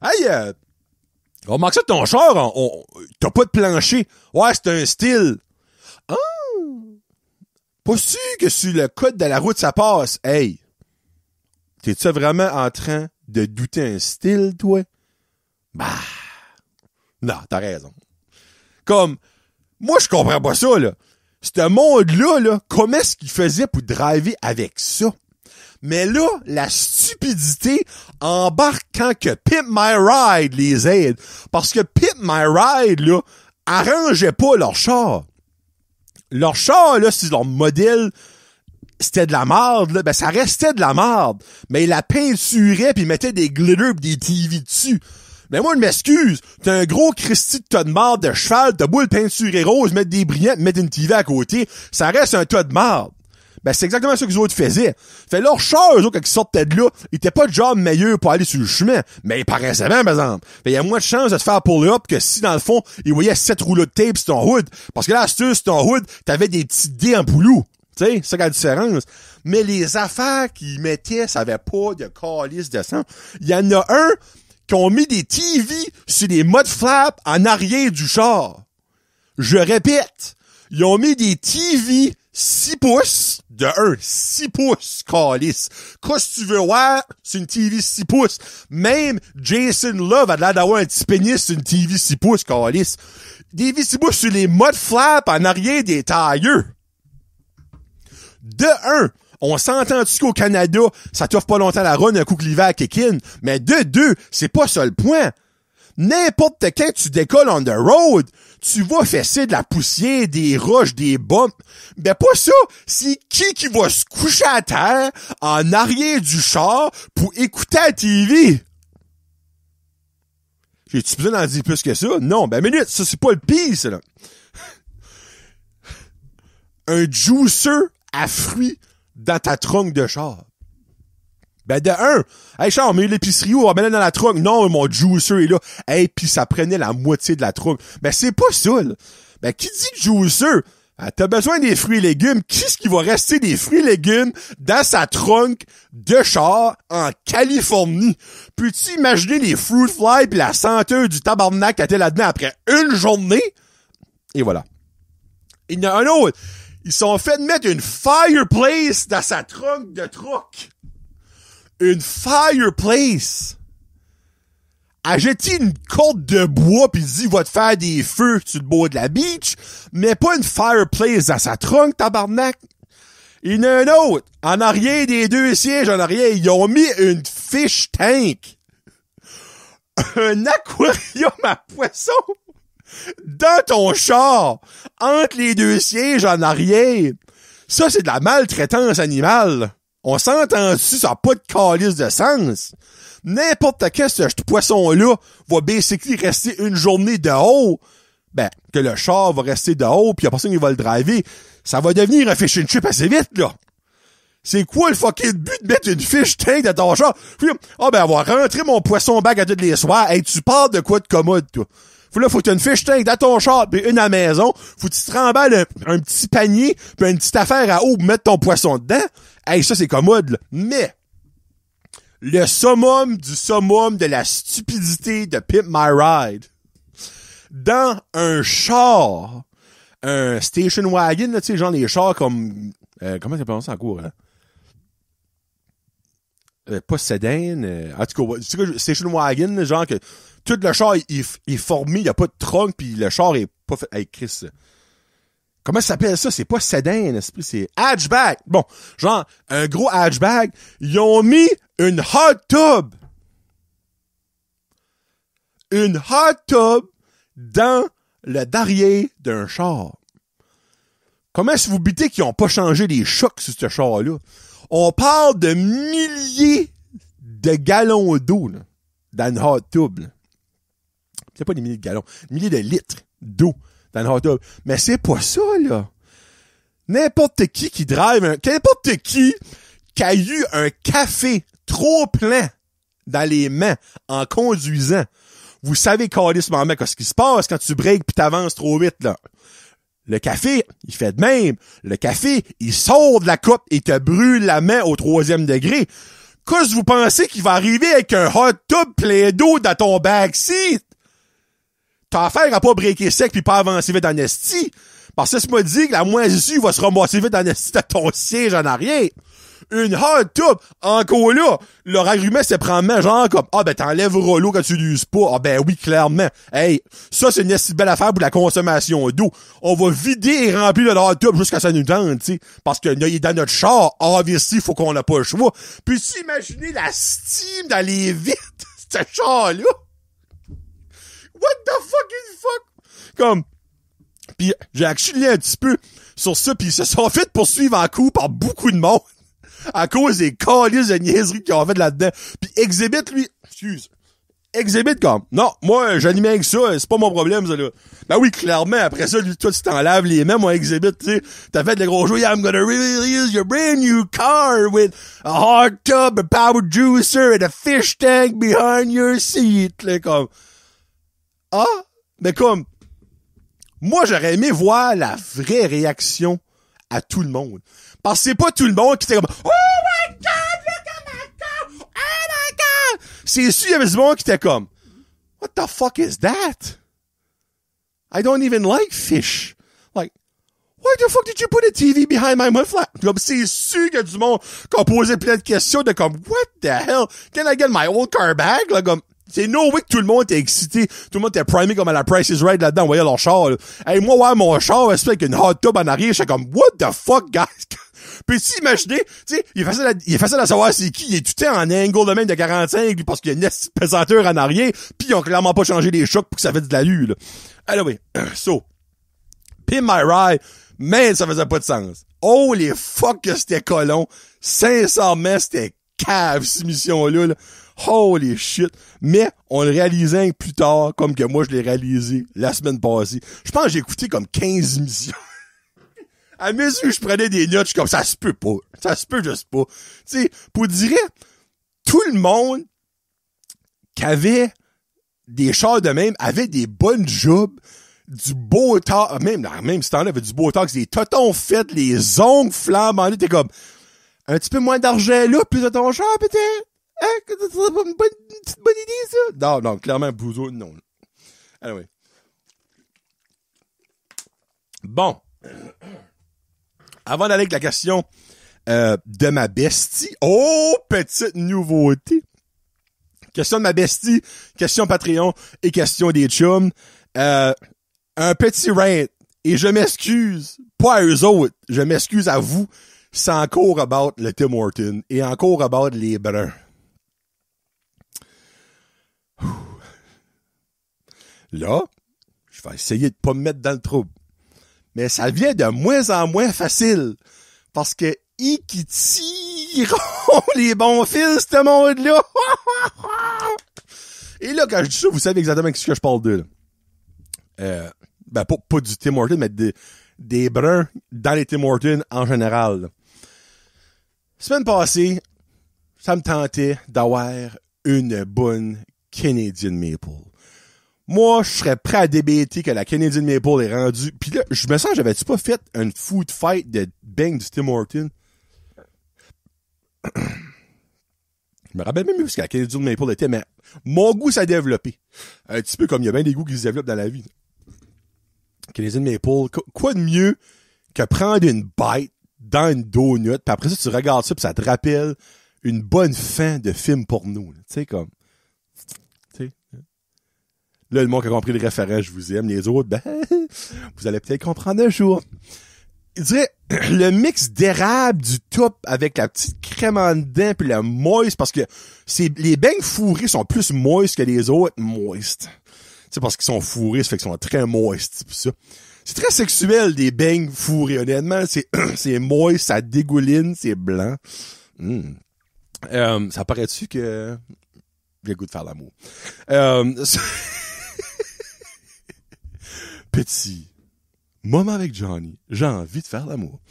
S1: Hey, on remarque ça de ton char, t'as pas de plancher. Ouais, c'est un style. Ah! Pas sûr que sur le code de la route, ça passe. Hey! T'es-tu vraiment en train de douter un style, toi? Bah! Non, t'as raison. Comme, moi, je comprends pas ça, là. Ce monde-là, là, comment est-ce qu'il faisait pour driver avec ça? Mais là, la stupidité embarque quand que Pimp My Ride les aide. Parce que Pimp My Ride, là, arrangeait pas leur char. Leur char, là, si leur modèle, c'était de la marde, là, ben ça restait de la marde. Mais il la peinturait pis mettait des glitters pis des TV dessus. Mais moi, je m'excuse. T'as un gros Christy de tas de marde de cheval, t'as beau le peinturer rose, mettre des brillants, mettre une TV à côté. Ça reste un tas de marde. Ben, c'est exactement ça que les autres faisaient. Fait leur char, eux autres, quand ils sortaient de là, ils étaient pas de job meilleur pour aller sur le chemin. Mais ils paraissaient bien, par exemple. Fait il y a moins de chance de te faire pull up que si, dans le fond, ils voyaient 7 rouleaux de tape sur ton hood. Parce que là, sur ton hood, t'avais des petits dés en poulou. Tu sais, c'est ça qui a la différence. Mais les affaires qu'ils mettaient, ça avait pas de calice de sang. Il y en a un qui ont mis des TV sur les mud flaps en arrière du char. Je répète, ils ont mis des TV 6 pouces, de 6 pouces, calice. Qu'est-ce que tu veux voir, c'est une TV 6 pouces. Même Jason Love a l'air d'avoir un petit pénis sur une TV 6 pouces, calice. Des TV 6 pouces sur les mud flaps en arrière des tailleurs. De 1, on s'entend-tu qu'au Canada, ça t'offre pas longtemps la run un coup que l'hiver kick in. Mais de 2, c'est pas ça le point. N'importe quand tu décolles on the road, tu vas fesser de la poussière, des roches, des bumps. Ben pas ça, c'est qui va se coucher à terre en arrière du char pour écouter la TV? J'ai-tu besoin d'en dire plus que ça? Non, ben minute, ça c'est pas le pire, ça là. Un juicer à fruits dans ta trunk de char. Ben de 1, hey Charles, mais l'épicerie où on va dans la trunk. Non, mon juicer est là. Hey, puis ça prenait la moitié de la trunk. Ben c'est pas ça, là. Ben qui dit juicer? Ben, t'as besoin des fruits et légumes. Qu'est-ce qui va rester des fruits et légumes dans sa trunk de char en Californie? Peux-tu imaginer les fruit flies pis la senteur du tabarnak qui était là-dedans après une journée? Et voilà. Il y en a un autre. Ils sont fait mettre une fireplace dans sa trunk de truck. Une fireplace. a jeté une corde de bois pis dit va te faire des feux sur le bord de la beach, mais pas une fireplace à sa trunk, tabarnak. Il y en a un autre. En arrière des deux sièges, en arrière, ils ont mis une fish tank. Un aquarium à poissons dans ton char, entre les deux sièges en arrière. Ça, c'est de la maltraitance animale. On s'entend dessus, ça n'a pas de calice de sens. N'importe quel ce poisson-là va basically rester une journée dehors. Ben, que le char va rester dehors, puis y a personne qui va le driver. Ça va devenir un fish and chip assez vite, là. C'est quoi le fucking but de mettre une fish tank dans ton char? Puis, ben, on va rentrer mon poisson bag à tous les soirs. Hey, tu parles de quoi de commode, toi? Faut que tu aies une fish tank dans ton char, puis une à la maison. Faut que tu te remballes un petit panier, puis une petite affaire à eau pour mettre ton poisson dedans. Hey, ça, c'est commode, là. Mais, le summum du summum de la stupidité de Pimp My Ride, dans un char, un station wagon, là, tu sais, genre les chars comme, comment ça prononce en cours, hein? Pas sedan, en tout cas, tu sais, station wagon, genre que tout le char il est formé, il y a pas de trunk, puis le char est pas fait. Hey, Chris, comment ça s'appelle ça? C'est pas sedan, c'est hatchback. Bon, genre, un gros hatchback, ils ont mis une hot tub. Une hot tub dans le derrière d'un char. Comment est-ce que vous bitez qu'ils ont pas changé les chocs sur ce char-là? On parle de milliers de gallons d'eau, là, dans une hot tub, là. C'est pas des milliers de gallons, des milliers de litres d'eau dans une hot tub. Mais c'est pas ça, là. N'importe qui drive n'importe qui a eu un café trop plein dans les mains en conduisant. Vous savez calissement mec ce qui se passe quand tu breaks pis t'avances trop vite, là. Le café, il fait de même. Le café, il sort de la coupe et te brûle la main au 3e degré. Qu'est-ce que vous pensez qu'il va arriver avec un hot tub plein d'eau dans ton backseat? T'as affaire à pas breaker sec pis pas avancer vite dans esti. Parce que ça m'a dit que la moisissure va se ramasser vite dans esti de ton siège en arrière. Une hot tub, encore là, leur argument c'est prendre genre comme, ah ben t'enlèveras l'eau quand tu l'uses pas. Ah ben oui, clairement. Hey, ça c'est une esti belle affaire pour la consommation d'eau. On va vider et remplir le hot tub jusqu'à ça nous tente, tu sais. Parce que là, il est dans notre char, obviously, faut qu'on n'a pas le choix. Puis imaginez la steam dans les vitres, ce char-là. What the fucking fuck? Comme, pis j'ai actually un petit peu sur ça, pis ils se sont fait poursuivre en coup par beaucoup de monde. À cause des calices de niaiseries qu'ils ont fait là-dedans. Pis Exhibit comme, non, moi, j'animais avec ça, c'est pas mon problème, ça, là. Ben oui, clairement, après ça, lui, toi, tu t'en laves les mains, moi, Exhibit, tu sais. T'as fait le gros jeu, yeah, I'm gonna release your brand new car with a hot tub, a power juicer, and a fish tank behind your seat, là, comme. Ah, mais comme, moi, j'aurais aimé voir la vraie réaction à tout le monde. Parce que c'est pas tout le monde qui était comme, oh my god, look at my car, oh my god! C'est sûr, il y avait du monde qui était comme, what the fuck is that? I don't even like fish. Like, why the fuck did you put a TV behind my muffler? Comme, c'est sûr qu'il y a du monde qui a posé plein de questions de comme, what the hell? Can I get my old car back? Là, comme, c'est no way que tout le monde était excité. Tout le monde était primé comme à la Price is Right là-dedans. On voyait leur char, là. Hey, moi, ouais, mon char, avec une hot tub en arrière, j'étais comme, what the fuck, guys? Puis si, imaginez, tu sais, il est facile à savoir c'est qui. Il est tout le temps en angle de même de 45, parce qu'il y a une pesanteur en arrière, puis ils ont clairement pas changé les chocs pour que ça fasse de l'allure, là. Anyway, so, Pimp My Ride, man, ça faisait pas de sens. Holy fuck que c'était colon. Sincèrement, c'était cave, cette mission-là, là. Holy shit. Mais, on le réalisait plus tard, comme que moi, je l'ai réalisé la semaine passée. Je pense que j'ai écouté comme 15 émissions. À mesure je prenais des notes, je suis comme, ça se peut pas. Ça se peut juste pas. Tu sais, pour dire, tout le monde qui avait des chars de même avait des bonnes jobs, du beau temps, même ce temps-là, avait du beau temps, des totons faits, les ongles flambants, t'es comme, un petit peu moins d'argent là, plus de ton char, peut-être? Hein? C'est une petite bonne idée, ça? Non, clairement, Bouzo, non. Anyway. Bon. Avant d'aller avec la question de ma bestie, oh, petite nouveauté. question de ma bestie, question Patreon et question des chums. Un petit rant. Et je m'excuse, pas à eux autres, je m'excuse à vous. C'est encore about le Tim Horton et encore about les bruns. Là, je vais essayer de pas me mettre dans le trouble. Mais ça devient de moins en moins facile. Parce que ils qui tireront les bons fils, ce monde-là. Et là, quand je dis ça, vous savez exactement de ce que je parle de, là. Pas du Tim Horton, mais des bruns dans les Tim Hortons en général, là. Semaine passée, ça me tentait d'avoir une bonne Canadian Maple. Moi, je serais prêt à débaiter que la Canadian Maple est rendue... Puis là, je me sens, j'avais-tu pas fait une food fight de bang du Tim Hortons? Je me rappelle même plus ce que la Canadian Maple était, mais mon goût s'est développé. Un petit peu comme il y a bien des goûts qui se développent dans la vie. Canadian Maple, quoi de mieux que prendre une bite dans une donut, puis après ça, tu regardes ça, puis ça te rappelle une bonne fin de film porno. Tu sais, comme... Tu sais... Là, le monde qui a compris le référent, je vous aime. Les autres, vous allez peut-être comprendre un jour. Je dirais, le mix d'érable du top avec la petite crème en dedans, puis le moist, parce que les beignes fourrés sont plus moist que les autres moist. C'est parce qu'ils sont fourrés, ça fait qu'ils sont très moist, pis ça. C'est très sexuel, des beignes fourrés, honnêtement. C'est moist, ça dégouline, c'est blanc. Ça paraît-tu que j'ai le goût de faire l'amour. Petit moment avec Johnny. J'ai envie de faire l'amour.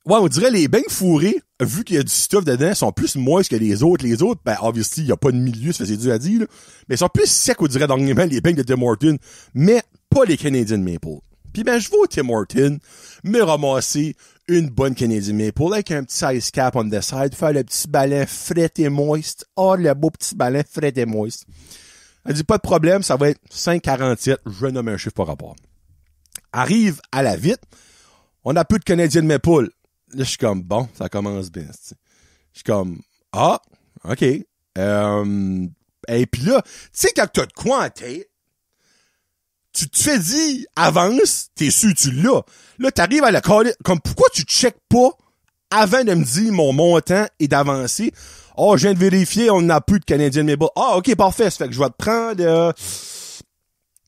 S1: Ouais, on dirait les beignes fourrés, vu qu'il y a du stuff dedans, sont plus moist que les autres. Les autres, obviously, il n'y a pas de milieu, ça c'est dur à dire, là. Mais ils sont plus secs, on dirait, dernièrement, les beignes de Tim Hortons. Mais pas les Canadian Maple. Puis je vais au Tim Hortons, me ramasser une bonne Canadian Maple avec un petit ice cap on the side, faire le petit ballon frais et moist. Oh, le beau petit ballon frais et moist. Elle dit, pas de problème, ça va être 5,47. Je vais nommer un chiffre par rapport. Arrive à la vite, on a plus de Canadian Maple. Là, je suis comme, bon, ça commence bien. Je suis comme, ah, OK. Et puis là, tu sais, quand t'as de quoi en tête, tu te fais dire, avance, t'es sûr tu l'as. Là, t'arrives à la coller, comme, pourquoi tu checkes pas avant de me dire mon montant et d'avancer? Oh, je viens de vérifier, on n'a plus de Canadian Maple. Ah, OK, parfait, ça fait que je vais te prendre...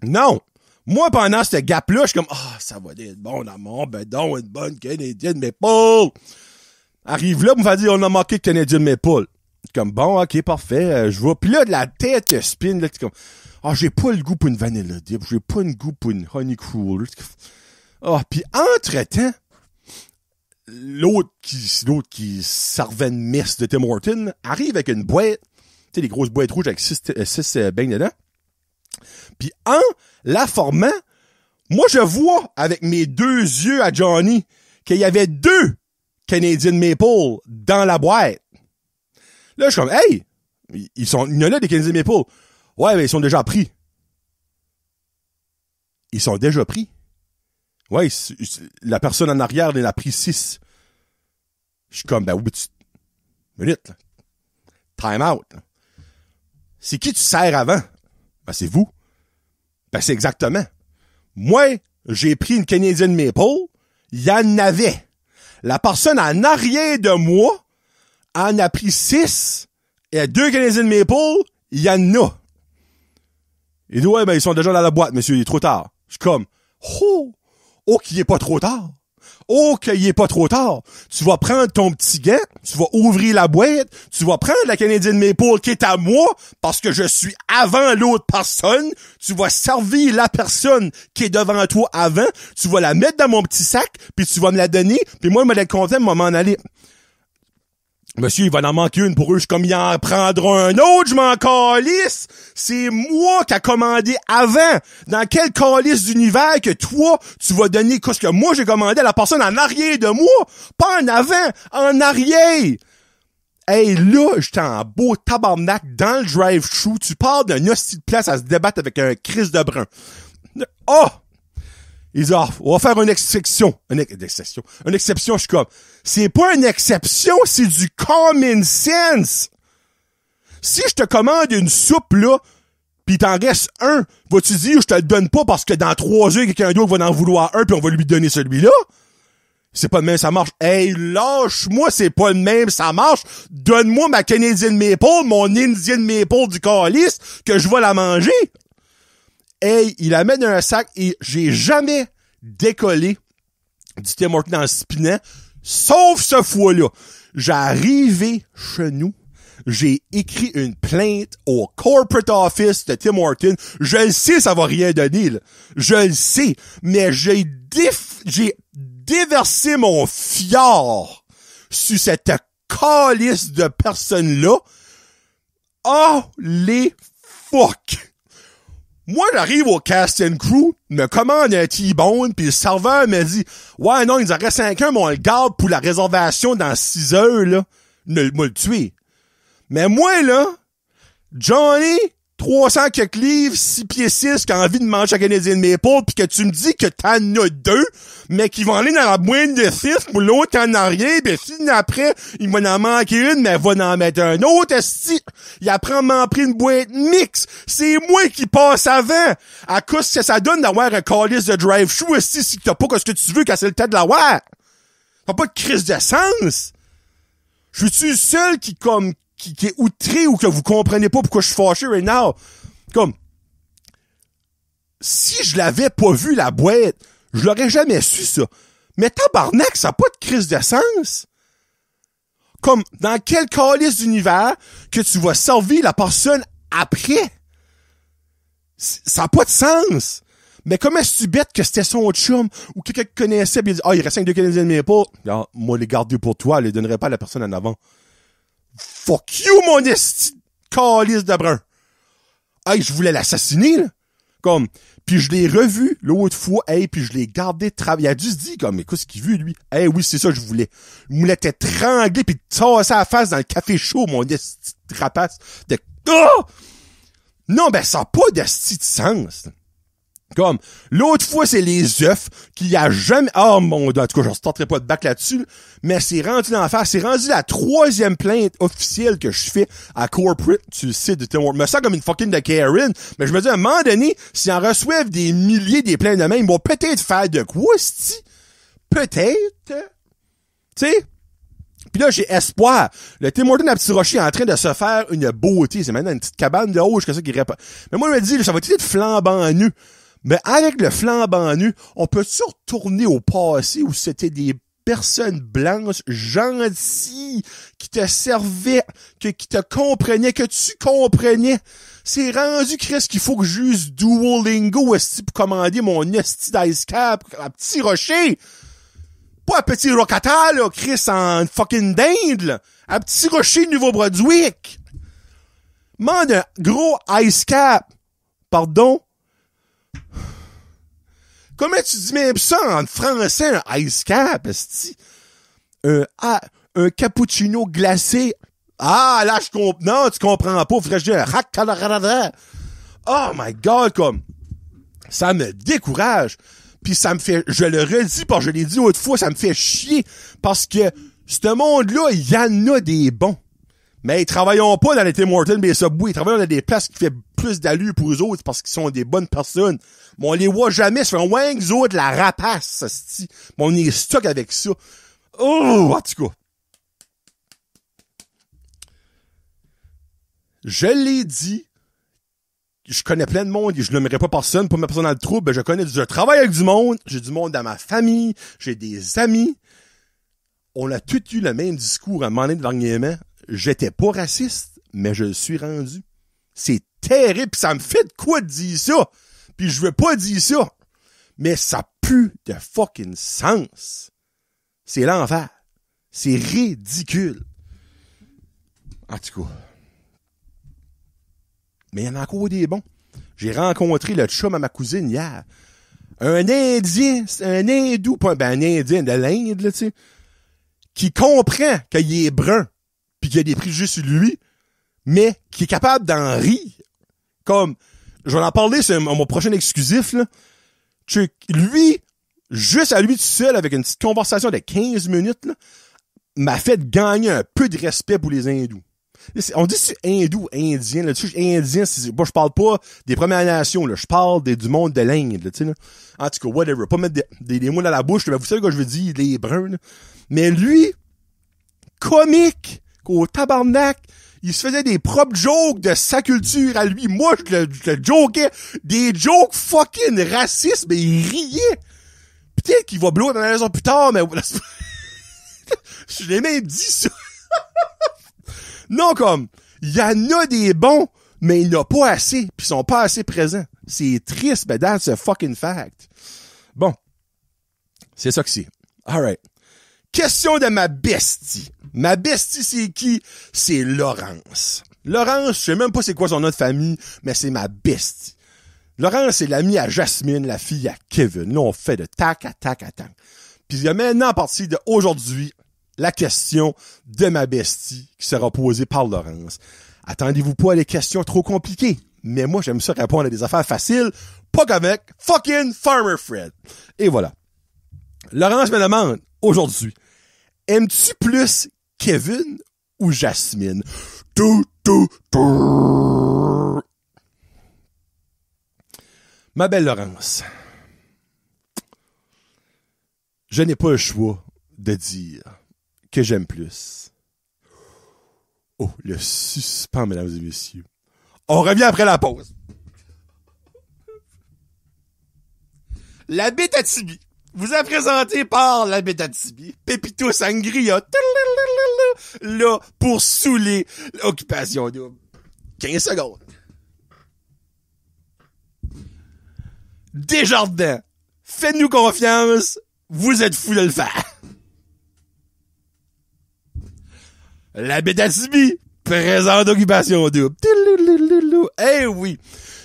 S1: Non! Moi, pendant ce gap-là, je suis comme, ça va être bon dans mon bedon, une bonne Canadian Maple. Arrive là, pour me faire dire, on a manqué de Canadian Maple. Comme, bon, OK, parfait, je vois. Puis là, de la tête spin, là, comme, j'ai pas le goût pour une Vanilla Dip, j'ai pas le goût pour une Honey Cruller. Puis entre-temps, l'autre qui servait une messe de Tim Hortons arrive avec une boîte, tu sais, les grosses boîtes rouges avec 6 beignes dedans. Puis en la formant, moi je vois avec mes 2 yeux à Johnny qu'il y avait 2 Canadian Maple dans la boîte. Là, je suis comme, hey, il y en a des Canadian Maple. Ouais, mais ils sont déjà pris. Ils sont déjà pris. Ouais, la personne en arrière, elle en a pris 6. Je suis comme, oui, minute, là. Time out, là. C'est qui tu sers avant? C'est vous. C'est exactement. Moi, j'ai pris une Canadian Maple, il y en avait. La personne en arrière de moi en a pris 6, et 2 Canadian Maple, il y en a. Il dit, ouais, ils sont déjà dans la boîte, monsieur, il est trop tard. Je suis comme, qu'il est pas trop tard. Qu'il est pas trop tard. Tu vas prendre ton petit gant, tu vas ouvrir la boîte, tu vas prendre la Canadian Maple qui est à moi, parce que je suis avant l'autre personne, tu vas servir la personne qui est devant toi avant, tu vas la mettre dans mon petit sac, puis tu vas me la donner, puis moi, je me l'ai content, je vais m'en aller. Monsieur, il va en manquer une pour eux. Je suis comme, il en prendra un autre, je m'en calisse. C'est moi qui a commandé avant. Dans quel calice d'univers que toi, tu vas donner ce que moi j'ai commandé à la personne en arrière de moi? Pas en avant, en arrière. Hey, là, j'étais en beau tabarnak dans le drive-thru. Tu pars d'un hostie de place à se débattre avec un Chris de brun. Ils disent, on va faire une exception. Une exception. Je suis comme, c'est pas une exception, c'est du common sense. Si je te commande une soupe, là, pis il t'en reste un, vas-tu dire je te le donne pas parce que dans 3 heures, quelqu'un d'autre va en vouloir un pis on va lui donner celui-là? C'est pas le même, ça marche. Hey, lâche-moi, c'est pas le même, ça marche. Donne-moi ma Canadian Maple, mon Indian Maple du calice, que je vais la manger. Hey, il la met dans un sac et j'ai jamais décollé du Tim Hortons dans le spinant, sauf ce fois-là. J'ai arrivé chez nous, j'ai écrit une plainte au corporate office de Tim Hortons. Je le sais, ça va rien donner, là. Je le sais, mais j'ai déversé mon fjord sur cette calice de personnes-là. Oh, les fuck! Moi, j'arrive au Cast and Crew, me commande un T-bone, puis le serveur me dit « Ouais, non, il nous en reste 5 mais on le garde pour la réservation dans 6 heures, là. » M'a le tuer. Mais moi, là, Johnny, 300 quelques livres, 6 pieds 6, qui a envie de manger à Canadian Maple, pis que tu me dis que t'en as 2, mais qui vont aller dans la boîte de 6, pour l'autre en arrière, ben si après, il va en manquer une, mais il va en mettre un autre, esti. Il apprend à m'en prendre une boîte mix. C'est moi qui passe avant. À cause que ça donne d'avoir un calice de drive-thru, esti, si t'as pas ce que tu veux quand c'est le temps de l'avoir. T'as pas de crise de sens. Je suis-tu le seul qui est outré ou que vous comprenez pas pourquoi je suis fâché right now? Comme, si je l'avais pas vu, la boîte, je l'aurais jamais su, ça. Mais tabarnak, ça n'a pas de crise de sens. Comme, dans quel calice d'univers que tu vas servir la personne après? Ça n'a pas de sens. Mais comment est-ce bête que c'était son chum ou quelqu'un qui connaissait pis il dit, il reste 5 de Canadian Maple. Non, moi, les garder pour toi, je les donnerai pas à la personne en avant. Fuck you, mon esti calice de brun. Hey, je voulais l'assassiner, là. Comme, puis je l'ai revu l'autre fois, hey, puis je l'ai gardé travailler. Il a dû se dire, comme, écoute ce qu'il veut, lui. Hey, oui, c'est ça que je voulais. Je voulais t'étrangler pis te tasser la face dans le café chaud, mon esti de rapace. Oh! Non, ben, ça n'a pas d'esti de sens. Comme, l'autre fois, c'est les œufs qu'il y a jamais... Oh mon Dieu, en tout cas, je ne starterai pas de bac là-dessus, là, mais c'est rendu l'enfer. C'est rendu la 3e plainte officielle que je fais à corporate sur le site de Tim Hortons. Je me sens comme une fucking de Karen, mais je me dis, à un moment donné, s'ils en reçoivent des milliers des plaintes de même, ils vont peut-être faire de quoi, c'ti? Peut-être. Tu sais? Puis là, j'ai espoir. Le Tim Hortons à Petit Rocher est en train de se faire une beauté. C'est maintenant une petite cabane de rouge que ça qui répond. Mais moi, je me dis, là, ça va être flambant nu. Mais avec le flambant nu, on peut-tu retourner au passé où c'était des personnes blanches, gentilles, qui te servaient, qui te comprenaient, que tu comprenais. C'est rendu, Chris, qu'il faut que j'use Duolingo, esti, pour commander mon esti d'ice cap à Petit Rocher. Pas à Petit Rocata, là, Chris, en fucking dinde, là. À Petit Rocher, Nouveau-Brunswick. Mande un gros ice cap. Pardon? Comment tu dis même ça en français, un ice cap, esti? Un cappuccino glacé. Ah, là, je comprends. Non, tu comprends pas. Faudrait que je dise un oh my God, comme. Ça me décourage. Puis ça me fait, je le redis parce que je l'ai dit l'autre fois, ça me fait chier. Parce que, ce monde-là, il y en a des bons. Mais ils travaillent pas dans les Tim Hortons, mais Subway. Ils travaillent dans des places qui fait plus d'allure pour eux autres parce qu'ils sont des bonnes personnes. Mais on les voit jamais. Ça fait un wang, eux autres, la rapace, ça se dit. Mais on est stock avec ça. Oh, en tout cas. Je l'ai dit. Je connais plein de monde et je n'aimerais pas personne, pas ma personne dans le trouble. Je travaille avec du monde. J'ai du monde dans ma famille. J'ai des amis. On a tous eu le même discours à un moment donné dernièrement. J'étais pas raciste, mais je le suis rendu. C'est terrible, pis ça me fait de quoi de dire ça? Puis je veux pas dire ça. Mais ça pue de fucking sens. C'est l'enfer. C'est ridicule. En tout cas. Mais il y en a encore des bons. J'ai rencontré le chum à ma cousine hier. Un Indien, un Hindou, pas un Indien de l'Inde, là, tu sais, qui comprend qu'il est brun. Pis qu'il y a des préjugés sur lui, mais qui est capable d'en rire. Comme, je vais en parler sur mon prochain exclusif, là. Lui, juste à lui tout seul, avec une petite conversation de 15 minutes, là, m'a fait gagner un peu de respect pour les hindous. On dit c'est hindou, indien, là. Tu sais, indien, moi, je parle pas des Premières Nations, là. Je parle du monde de l'Inde, là, tu sais, là. En tout cas, whatever. Pas mettre des mots dans la bouche, là. Vous savez quoi je veux dire, les bruns, là. Mais lui, comique, au tabarnak, il se faisait des propres jokes de sa culture à lui. Moi, je le jokais. Des jokes fucking racistes, mais il riait. Peut-être qu'il va blow dans la maison plus tard, mais je l'ai même dit ça. Non, comme, il y en a des bons, mais il n'y en a pas assez, pis ils sont pas assez présents. C'est triste, mais that's a fucking fact. Bon. C'est ça que c'est. Alright. Question de ma bestie. Ma bestie, c'est qui? C'est Laurence. Laurence, je sais même pas c'est quoi son nom de famille, mais c'est ma bestie. Laurence, c'est l'amie à Jasmine, la fille à Kevin. Là, on fait de tac à tac à tac. Puis il y a maintenant, à partir d'aujourd'hui, la question de ma bestie qui sera posée par Laurence. Attendez-vous pas à des questions trop compliquées. Mais moi, j'aime ça répondre à des affaires faciles, pas qu'avec fucking Farmer Fred. Et voilà. Laurence me demande, aujourd'hui, aimes-tu plus Kevin ou Jasmine? Ma belle Laurence, je n'ai pas le choix de dire que j'aime plus. Oh, le suspens, mesdames et messieurs. On revient après la pause. La Bétatibi vous est présentée par la Bétatibi. Pépito Sangria. Là, pour saouler l'occupation double. 15 secondes. Desjardins, faites-nous confiance. Vous êtes fous de le faire. La Bétatibi présente Occupation Double. Eh oui,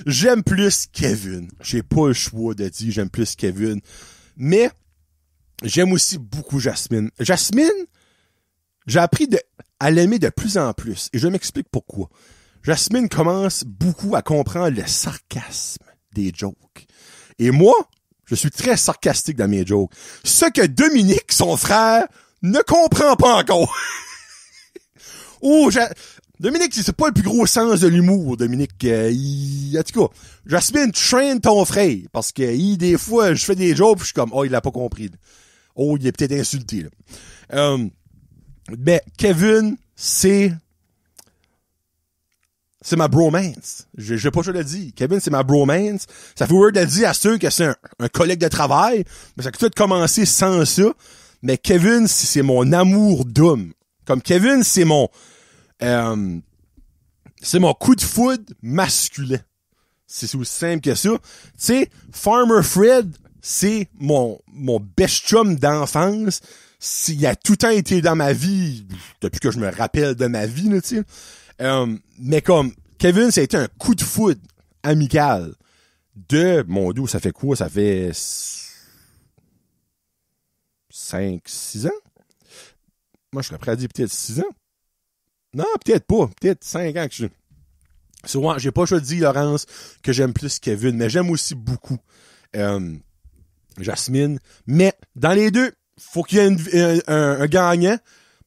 S1: j'aime plus Kevin. J'ai pas le choix de dire j'aime plus Kevin. Mais j'aime aussi beaucoup Jasmine. Jasmine, j'ai appris à l'aimer de plus en plus. Et je m'explique pourquoi. Jasmine commence beaucoup à comprendre le sarcasme des jokes. Et moi, je suis très sarcastique dans mes jokes. Ce que Dominique, son frère, ne comprend pas encore. Oh, Dominique, c'est pas le plus gros sens de l'humour, Dominique. En tout cas, Jasmine, traîne ton frère. Parce que des fois, je fais des jokes, pis je suis comme, oh, il l'a pas compris. Oh, il est peut-être insulté, là. Mais Kevin, c'est ma bromance. J'ai pas le choix de le dire. Kevin, c'est ma bromance. Ça fait weird de le dire à ceux que c'est un collègue de travail. Mais ça a peut-être commencé sans ça. Mais Kevin, c'est mon amour d'homme. Comme Kevin, c'est mon coup de foudre masculin. C'est aussi simple que ça. Tu sais, Farmer Fred, c'est mon best chum d'enfance. Il a tout le temps été dans ma vie, depuis que je me rappelle de ma vie, là, tu sais. Mais comme Kevin, ça a été un coup de foudre amical de, mon Dieu, ça fait quoi? Ça fait 5-6 ans? Moi, je serais prêt à dire peut-être 6 ans. Non, peut-être pas. Peut-être 5 ans que je... Souvent, j'ai pas le choix de dire, Laurence, que j'aime plus Kevin, mais j'aime aussi beaucoup Jasmine. Mais dans les deux, faut qu'il y ait un gagnant.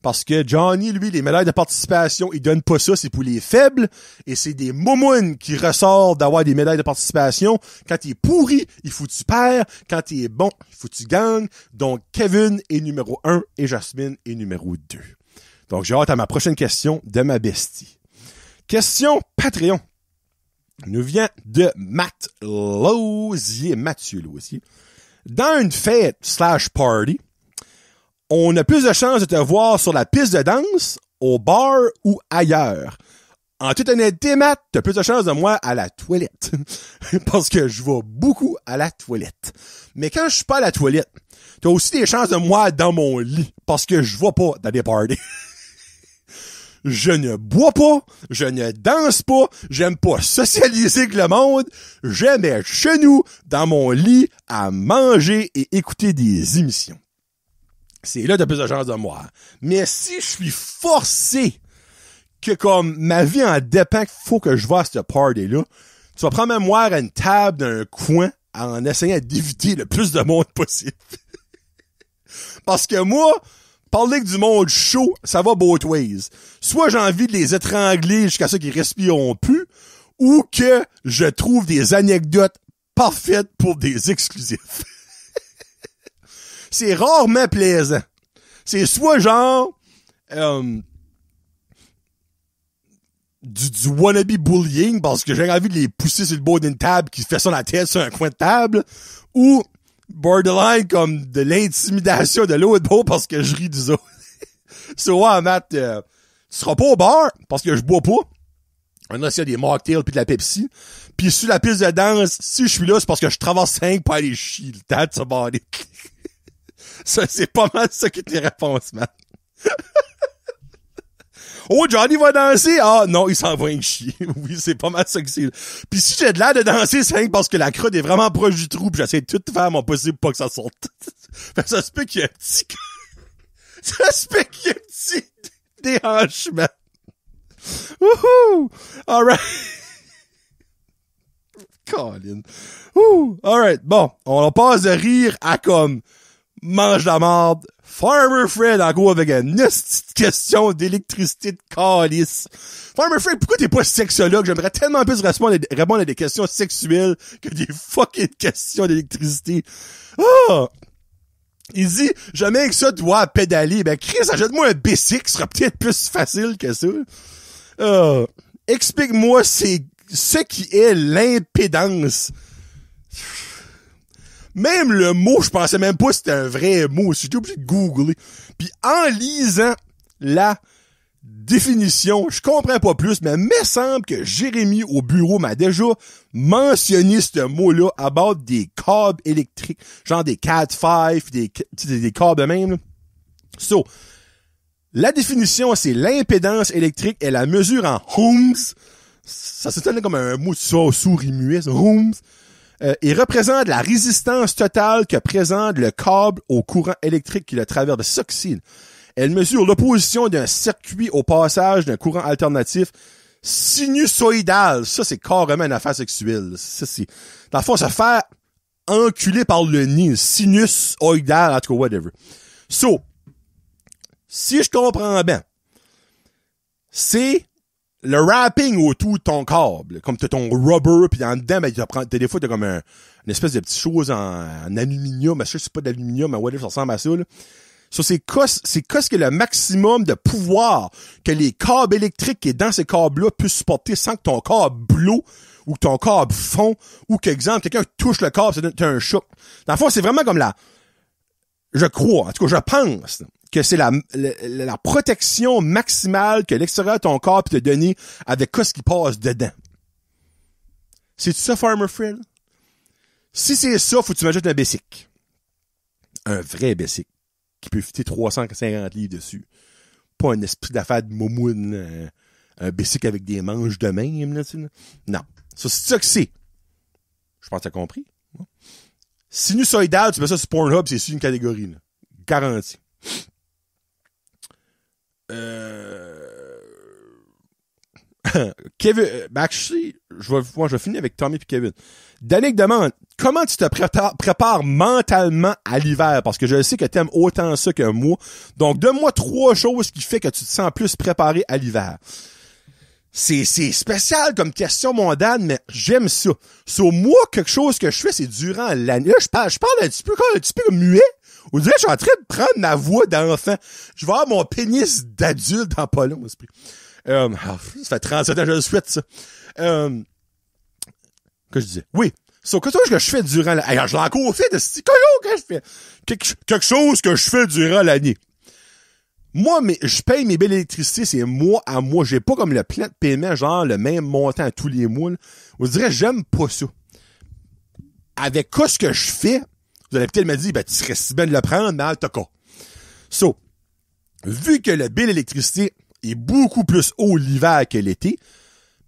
S1: Parce que Johnny, lui, les médailles de participation, il donne pas ça, c'est pour les faibles. Et c'est des moumounes qui ressortent d'avoir des médailles de participation. Quand t'es pourri, il faut que tu perds. Quand t'es bon, il faut que tu gagnes. Donc, Kevin est numéro 1 et Jasmine est numéro 2. Donc, j'ai hâte à ma prochaine question de ma bestie. Question Patreon. Nous vient de Mathieu Lausier. Dans une fête / party, on a plus de chances de te voir sur la piste de danse, au bar ou ailleurs. En toute honnêteté, Matt, t'as plus de chances de moi à la toilette. Parce que je vais beaucoup à la toilette. Mais quand je suis pas à la toilette, t'as aussi des chances de moi dans mon lit. Parce que je vais pas dans des parties. Je ne bois pas, je ne danse pas, j'aime pas socialiser avec le monde, j'aime être chez nous, dans mon lit, à manger et écouter des émissions. C'est là que t'as plus de chance de moi. Mais si je suis forcé que comme ma vie en dépend qu'il faut que je vais à cette party-là, tu vas prendre moi à une table d'un coin en essayant d'éviter le plus de monde possible. Parce que moi, parler avec du monde chaud, ça va both ways. Soit j'ai envie de les étrangler jusqu'à ce qu'ils respireront plus, ou que je trouve des anecdotes parfaites pour des exclusifs. C'est rarement plaisant. C'est soit genre du wannabe bullying parce que j'ai envie de les pousser sur le bord d'une table qui fait ça dans la tête sur un coin de table, ou borderline comme de l'intimidation de l'autre bord parce que je ris du autres. So, ouais, Matt, tu seras pas au bar parce que je bois pas. On a s'il y a des mocktails pis de la Pepsi. Puis sur la piste de danse, si je suis là, c'est parce que je traverse 5 pour aller chier. That's about it. Ça, c'est pas mal ça qui est les réponses, Matt. Oh, Johnny va danser? Ah, non, il s'en va un chier. Oui, c'est pas mal ça que c'est. Puis si j'ai de l'air de danser, c'est parce que la crotte est vraiment proche du trou pis j'essaie de tout faire mon possible pour pas que ça sorte. Fait que ça se peut qu'il y ait un petit... ça se peut qu'il y ait un petit déhanchement. Wouhou! Alright. Colin. Alright, bon. On passe de rire à comme... mange la marde. Farmer Fred, en gros, avec une petite question d'électricité de calice. Farmer Fred, pourquoi t'es pas sexologue? J'aimerais tellement plus répondre à des questions sexuelles que des fucking questions d'électricité. Ah! Il dit, jamais que ça, tu dois pédaler. Ben, Chris, achète-moi un B6, ce sera peut-être plus facile que ça. Explique-moi ce qui est l'impédance. Même le mot, je pensais même pas que c'était un vrai mot. J'étais obligé de googler. Puis en lisant la définition, je comprends pas plus, mais il me semble que Jérémy au bureau m'a déjà mentionné ce mot-là à bord des câbles électriques. Genre des Cat 5, des câbles de même. Là. So, la définition, c'est l'impédance électrique et la mesure en ohms. Ça se tient comme un mot souris muet, ohms. Il représente la résistance totale que présente le câble au courant électrique qui le traverse. C'est ça que c'est. Elle mesure l'opposition d'un circuit au passage d'un courant alternatif sinusoïdal. Ça, c'est carrément une affaire sexuelle. Ça, c'est... Dans le fond, se faire enculer par le nez. Sinusoïdal, en tout cas, whatever. So, si je comprends bien, c'est le wrapping autour de ton câble, comme t'as ton rubber, puis en dedans, ben, des fois, t'as comme une espèce de petite chose en aluminium, je sais que c'est pas d'aluminium, mais whatever, ça ressemble à ça, là. So, c'est que le maximum de pouvoir que les câbles électriques qui est dans ces câbles-là puissent supporter sans que ton câble blow, ou que ton câble fond, ou que, exemple, quelqu'un touche le câble, ça donne un choc. Dans le fond, c'est vraiment comme je crois, en tout cas, je pense, que c'est la protection maximale que l'extérieur de ton corps peut te donner avec ce qui passe dedans. C'est ça, Farmer Fred? Si c'est ça, faut que tu m'ajoutes un Bessic. Un vrai Bessic. Qui peut fitter 350 livres dessus. Pas un esprit d'affaire de momoune, un Bessic avec des manches de même, là, tu sais. Non. Ça, c'est ça que c'est. Je pense que t'as compris. Sinusoïdal, tu mets ça sur Pornhub, c'est sur une catégorie, là. Garanti. Kevin, actually, je vais finir avec Tommy et Kevin. Danick demande, comment tu te prépares mentalement à l'hiver? Parce que je sais que t'aimes autant ça que moi. Donc, donne-moi 3 choses qui fait que tu te sens plus préparé à l'hiver. C'est spécial comme question, mon Dan, mais j'aime ça. Sur moi, quelque chose que je fais, c'est durant l'année. Là, je parle un petit peu muet. On dirait que je suis en train de prendre ma voix d'enfant. Je vais avoir mon pénis d'adulte dans pas long, esprit. Ça fait 37 ans que je le souhaite, ça. Que je disais? Oui. So, quelque chose que je fais durant l'année. Je l'ai encore fait, que je fais. Quelque chose que je fais durant l'année. Moi, je paye mes billes d'électricité, c'est mois à mois. J'ai pas comme le plan de paiement, genre le même montant à tous les mois. Là. On dirait, j'aime pas ça. Avec ce que je fais, vous allez peut-être me dire, tu serais si bien de le prendre, mais en tout cas. So, vu que le bill d'électricité est beaucoup plus haut l'hiver que l'été,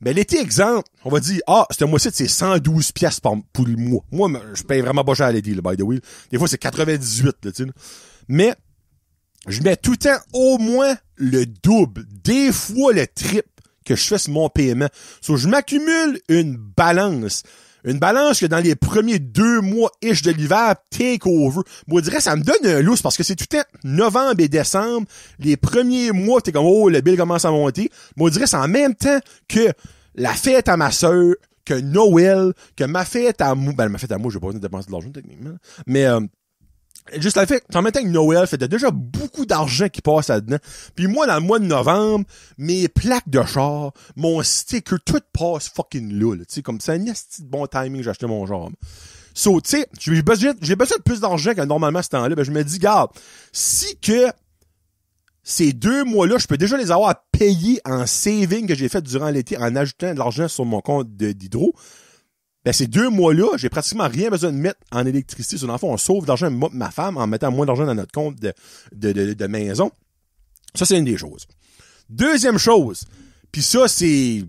S1: mais l'été, exemple, on va dire, ce mois-ci, c'est 112 piastres pour le mois. Moi, je paye vraiment pas cher à l'été, là, by the way. Des fois, c'est 98, là, tu sais. Mais, je mets tout le temps au moins le double, des fois le triple que je fais sur mon paiement. So, je m'accumule une balance. Une balance que dans les premiers 2 mois-ish de l'hiver, take over. Moi, je dirais, ça me donne un lousse parce que c'est tout le temps novembre et décembre. Les premiers mois, t'es comme, oh, le bill commence à monter. Moi, je dirais, c'est en même temps que la fête à ma sœur, que Noël, que ma fête à moi. Ben, ma fête à moi, je vais pas besoin de dépenser de l'argent, techniquement. Mais, juste la fait, en même temps que Noël, fait, t'as déjà beaucoup d'argent qui passe là-dedans. Puis moi, dans le mois de novembre, mes plaques de char, mon sticker, tout passe fucking là, tu sais, comme ça, un esti de bon timing, j'ai acheté mon genre. So, tu sais, j'ai besoin de plus d'argent que normalement à ce temps-là, ben je me dis, garde, si que ces 2 mois-là, je peux déjà les avoir payés en saving que j'ai fait durant l'été en ajoutant de l'argent sur mon compte d'hydro. Ben, ces 2 mois-là, j'ai pratiquement rien besoin de mettre en électricité. Sur l'enfant, on sauve d'argent, moi, ma femme, en mettant moins d'argent dans notre compte de maison. Ça, c'est une des choses. Deuxième chose, puis ça, c'est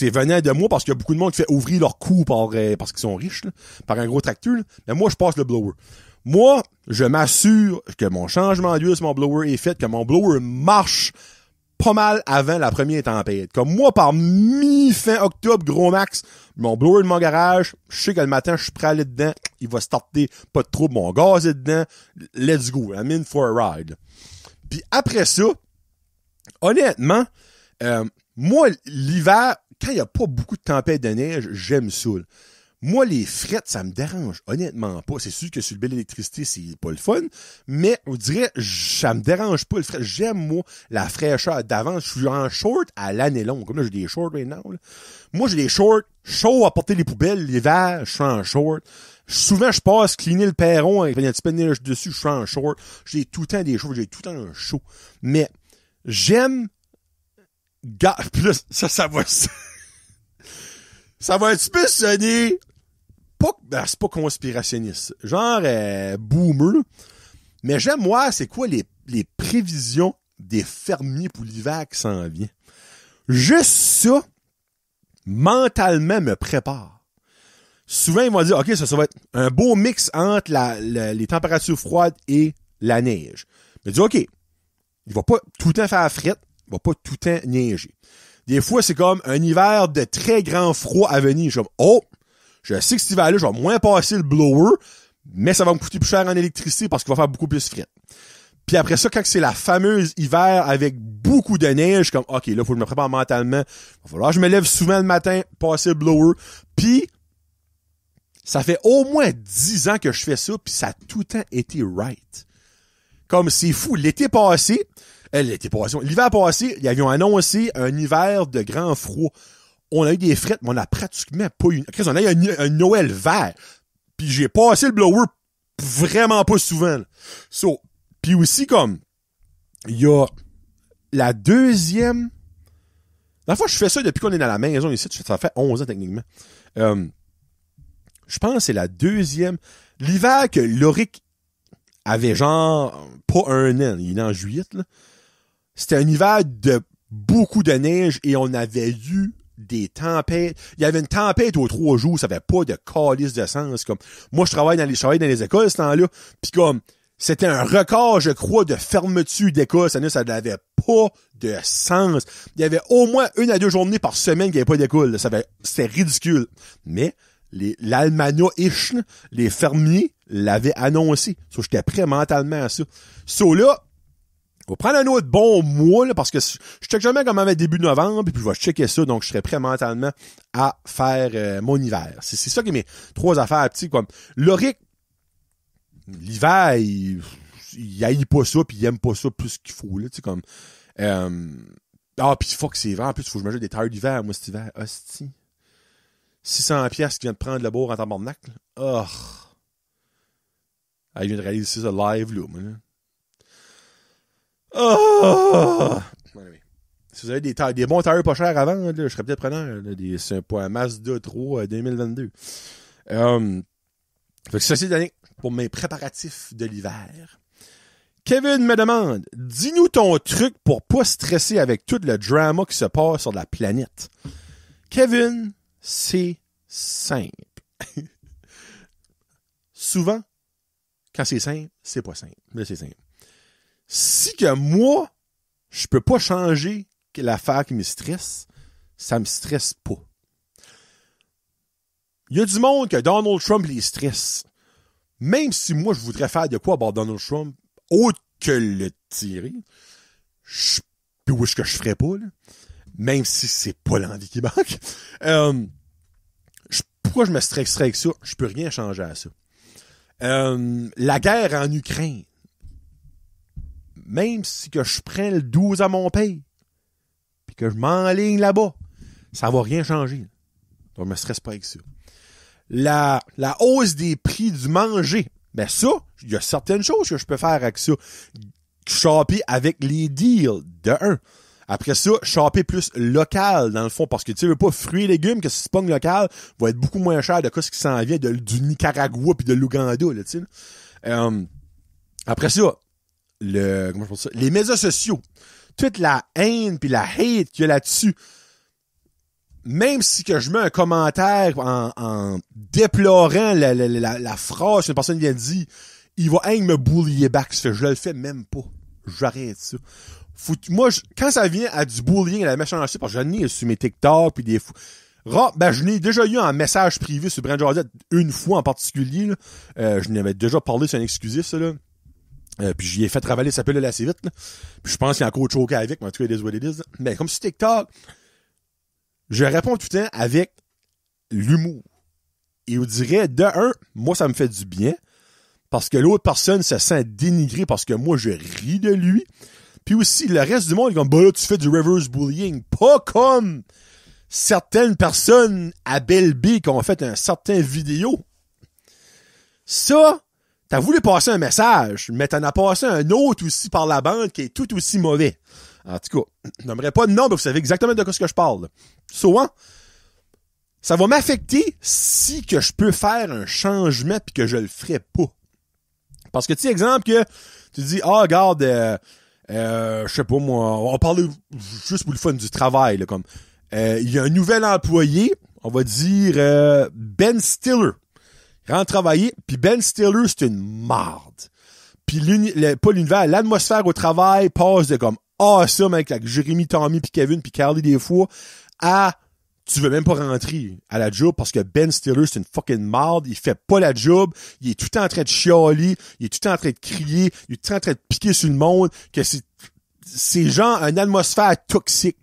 S1: venant de moi parce qu'il y a beaucoup de monde qui fait ouvrir leur cou parce qu'ils sont riches, là, par un gros tracteur, là. Mais moi, je passe le blower. Moi, je m'assure que mon changement d'huile sur mon blower est fait, que mon blower marche pas mal avant la première tempête. Comme moi, par mi-fin octobre, gros max, mon blower de mon garage, je sais que le matin, je suis prêt à aller dedans, il va starter, pas de trouble, mon gaz est dedans, let's go, I'm in for a ride. Puis après ça, honnêtement, moi, l'hiver, quand il y a pas beaucoup de tempêtes de neige, j'aime ça, là. Moi, les frettes, ça me dérange honnêtement pas. C'est sûr que sur le bill d'électricité, c'est pas le fun, mais on dirait, ça me dérange pas le fret. J'aime, moi, la fraîcheur d'avance. Je suis en short à l'année longue. Comme là, j'ai des shorts right now, là. Moi, j'ai des shorts chauds à porter les poubelles. L'hiver, je suis en short. Souvent, je passe cleaner le perron avec un petit peu de neige dessus, je suis en short. J'ai tout le temps des shorts, j'ai tout le temps un chaud. Mais, j'aime, puis là, ça va, ça va un petit peu sonner, c'est pas conspirationniste, genre boomer, mais j'aime voir c'est quoi les prévisions des fermiers pour l'hiver qui s'en vient. Juste ça, mentalement, me prépare. Souvent, ils vont dire, OK, ça va être un beau mix entre les températures froides et la neige. Mais dis, OK, il va pas tout le temps faire frette, il va pas tout le temps neiger. Des fois, c'est comme un hiver de très grand froid à venir. Je suis comme, oh, je sais que cet hiver-là, je vais moins passer le blower, mais ça va me coûter plus cher en électricité parce qu'il va faire beaucoup plus fret. Puis après ça, quand c'est la fameuse hiver avec beaucoup de neige, comme, OK, là, faut que je me prépare mentalement. Il va falloir que je me lève souvent le matin, passer le blower. Puis, ça fait au moins 10 ans que je fais ça, puis ça a tout le temps été right. Comme, c'est fou. L'hiver passé, ils ont annoncé un hiver de grand froid. On a eu des frettes, mais on a pratiquement pas eu... On a eu un Noël vert. Puis j'ai passé le blower vraiment pas souvent. So, puis aussi, comme, il y a la deuxième... La fois, je fais ça depuis qu'on est dans la maison ici. Ça fait 11 ans, techniquement. Je pense que c'est la deuxième... L'hiver que Loric avait genre... Pas un an, il est en juillet, là. C'était un hiver de beaucoup de neige et on avait eu des tempêtes. Il y avait une tempête aux 3 jours, ça avait pas de calice de sens. Comme, moi, je travaille dans les écoles ce temps-là, puis comme, c'était un record, je crois, de fermeture d'école. Ça n'avait pas de sens. Il y avait au moins 1 à 2 journées par semaine qu'il n'y avait pas d'école. C'était ridicule. Mais, l'almanach-ish, les fermiers l'avaient annoncé. So, j'étais prêt mentalement à ça. So, là, on va prendre un autre bon mois, là, parce que je check jamais comment va être début novembre, puis je vais checker ça, donc je serai prêt mentalement à faire mon hiver. C'est ça qui est mes 3 affaires, tu sais, comme, Loric, l'hiver, il haït pas ça, puis il aime pas ça plus qu'il faut, là, tu sais, comme, puis fuck, c'est vrai, en plus, il faut que je m'ajoute des tailleurs d'hiver, moi, cet hiver, hostie. 600$ qui vient de prendre le bord en tabarnak, là. Oh. Ah, il vient de réaliser ça live, là, moi, là. Oh! Si vous avez des bons tailleurs pas chers avant, là, je serais peut-être preneur. Là, c'est un Mazda 3 2022. Fait que ceci donné pour mes préparatifs de l'hiver. Kevin me demande, dis-nous ton truc pour pas stresser avec tout le drama qui se passe sur la planète. Kevin, c'est simple. Souvent, quand c'est simple, c'est pas simple. Là, c'est simple. Si que moi, je peux pas changer l'affaire qui me stresse, ça me stresse pas. il y a du monde que Donald Trump les stresse. Même si moi, je voudrais faire de quoi à bord de Donald Trump, autre que le tirer, puis où est-ce que je ferais pas, là? Même si c'est pas l'envie qui manque. Pourquoi je me stresserais avec ça? Je peux rien changer à ça. La guerre en Ukraine. Même si que je prends le 12 à mon pays, puis que je m'enligne là-bas, ça va rien changer. Donc, je me stresse pas avec ça. La hausse des prix du manger. Ben ça, il y a certaines choses que je peux faire avec ça. Shopper avec les deals, de un. Après ça, shopper plus local, dans le fond, parce que tu veux pas fruits et légumes, que si c'est pas local, va être beaucoup moins cher de quoi ce qui s'en vient du Nicaragua puis de l'Ouganda, là, tu sais. Après ça, comment je pense ça? Les médias sociaux. Toute la haine puis la hate qu'il y a là-dessus. Même si que je mets un commentaire en déplorant la phrase qu'une personne vient de dire, il va me bullier back. Ça fait, je le fais même pas. J'arrête ça. Moi, quand ça vient à du bullying, à la méchanceté, parce que j'en ai sur mes TikTok, puis des je n'ai déjà eu un message privé sur Brand Josette une fois en particulier. Là. Je n'avais déjà parlé sur un exclusif, ça, là. Puis j'y ai fait travailler, ça s'appelle assez vite. Là. Puis je pense qu'il y a encore choqué avec, mais en tout cas, it is what it is. Mais comme sur TikTok, je réponds tout le temps avec l'humour. Et on dirait, de un, moi, ça me fait du bien, parce que l'autre personne se sent dénigrée parce que moi, je ris de lui. Puis aussi, le reste du monde est comme, bah là, tu fais du reverse bullying. Pas comme certaines personnes à Belle B qui ont fait un certain vidéo. Ça, t'as voulu passer un message, mais t'en as passé un autre aussi par la bande qui est tout aussi mauvais. En tout cas, je n'aimerais pas de nom, mais vous savez exactement de quoi ce que je parle. Souvent, ça va m'affecter si que je peux faire un changement puis que je le ferai pas. Parce que, tu sais, exemple que tu dis, regarde, je sais pas moi, on parle juste pour le fun du travail, là, comme, il y a un nouvel employé, on va dire, Ben Stiller. Il rentre travailler, puis Ben Stiller, c'est une marde. Puis pas l'univers, l'atmosphère au travail passe de comme, ça, mec, avec Jérémy, Tommy, puis Kevin, puis Carly des fois, à tu veux même pas rentrer à la job parce que Ben Stiller, c'est une fucking marde, il fait pas la job, il est tout le temps en train de chialer, il est tout le temps en train de crier, il est tout le temps en train de piquer sur le monde, que c'est genre une atmosphère toxique.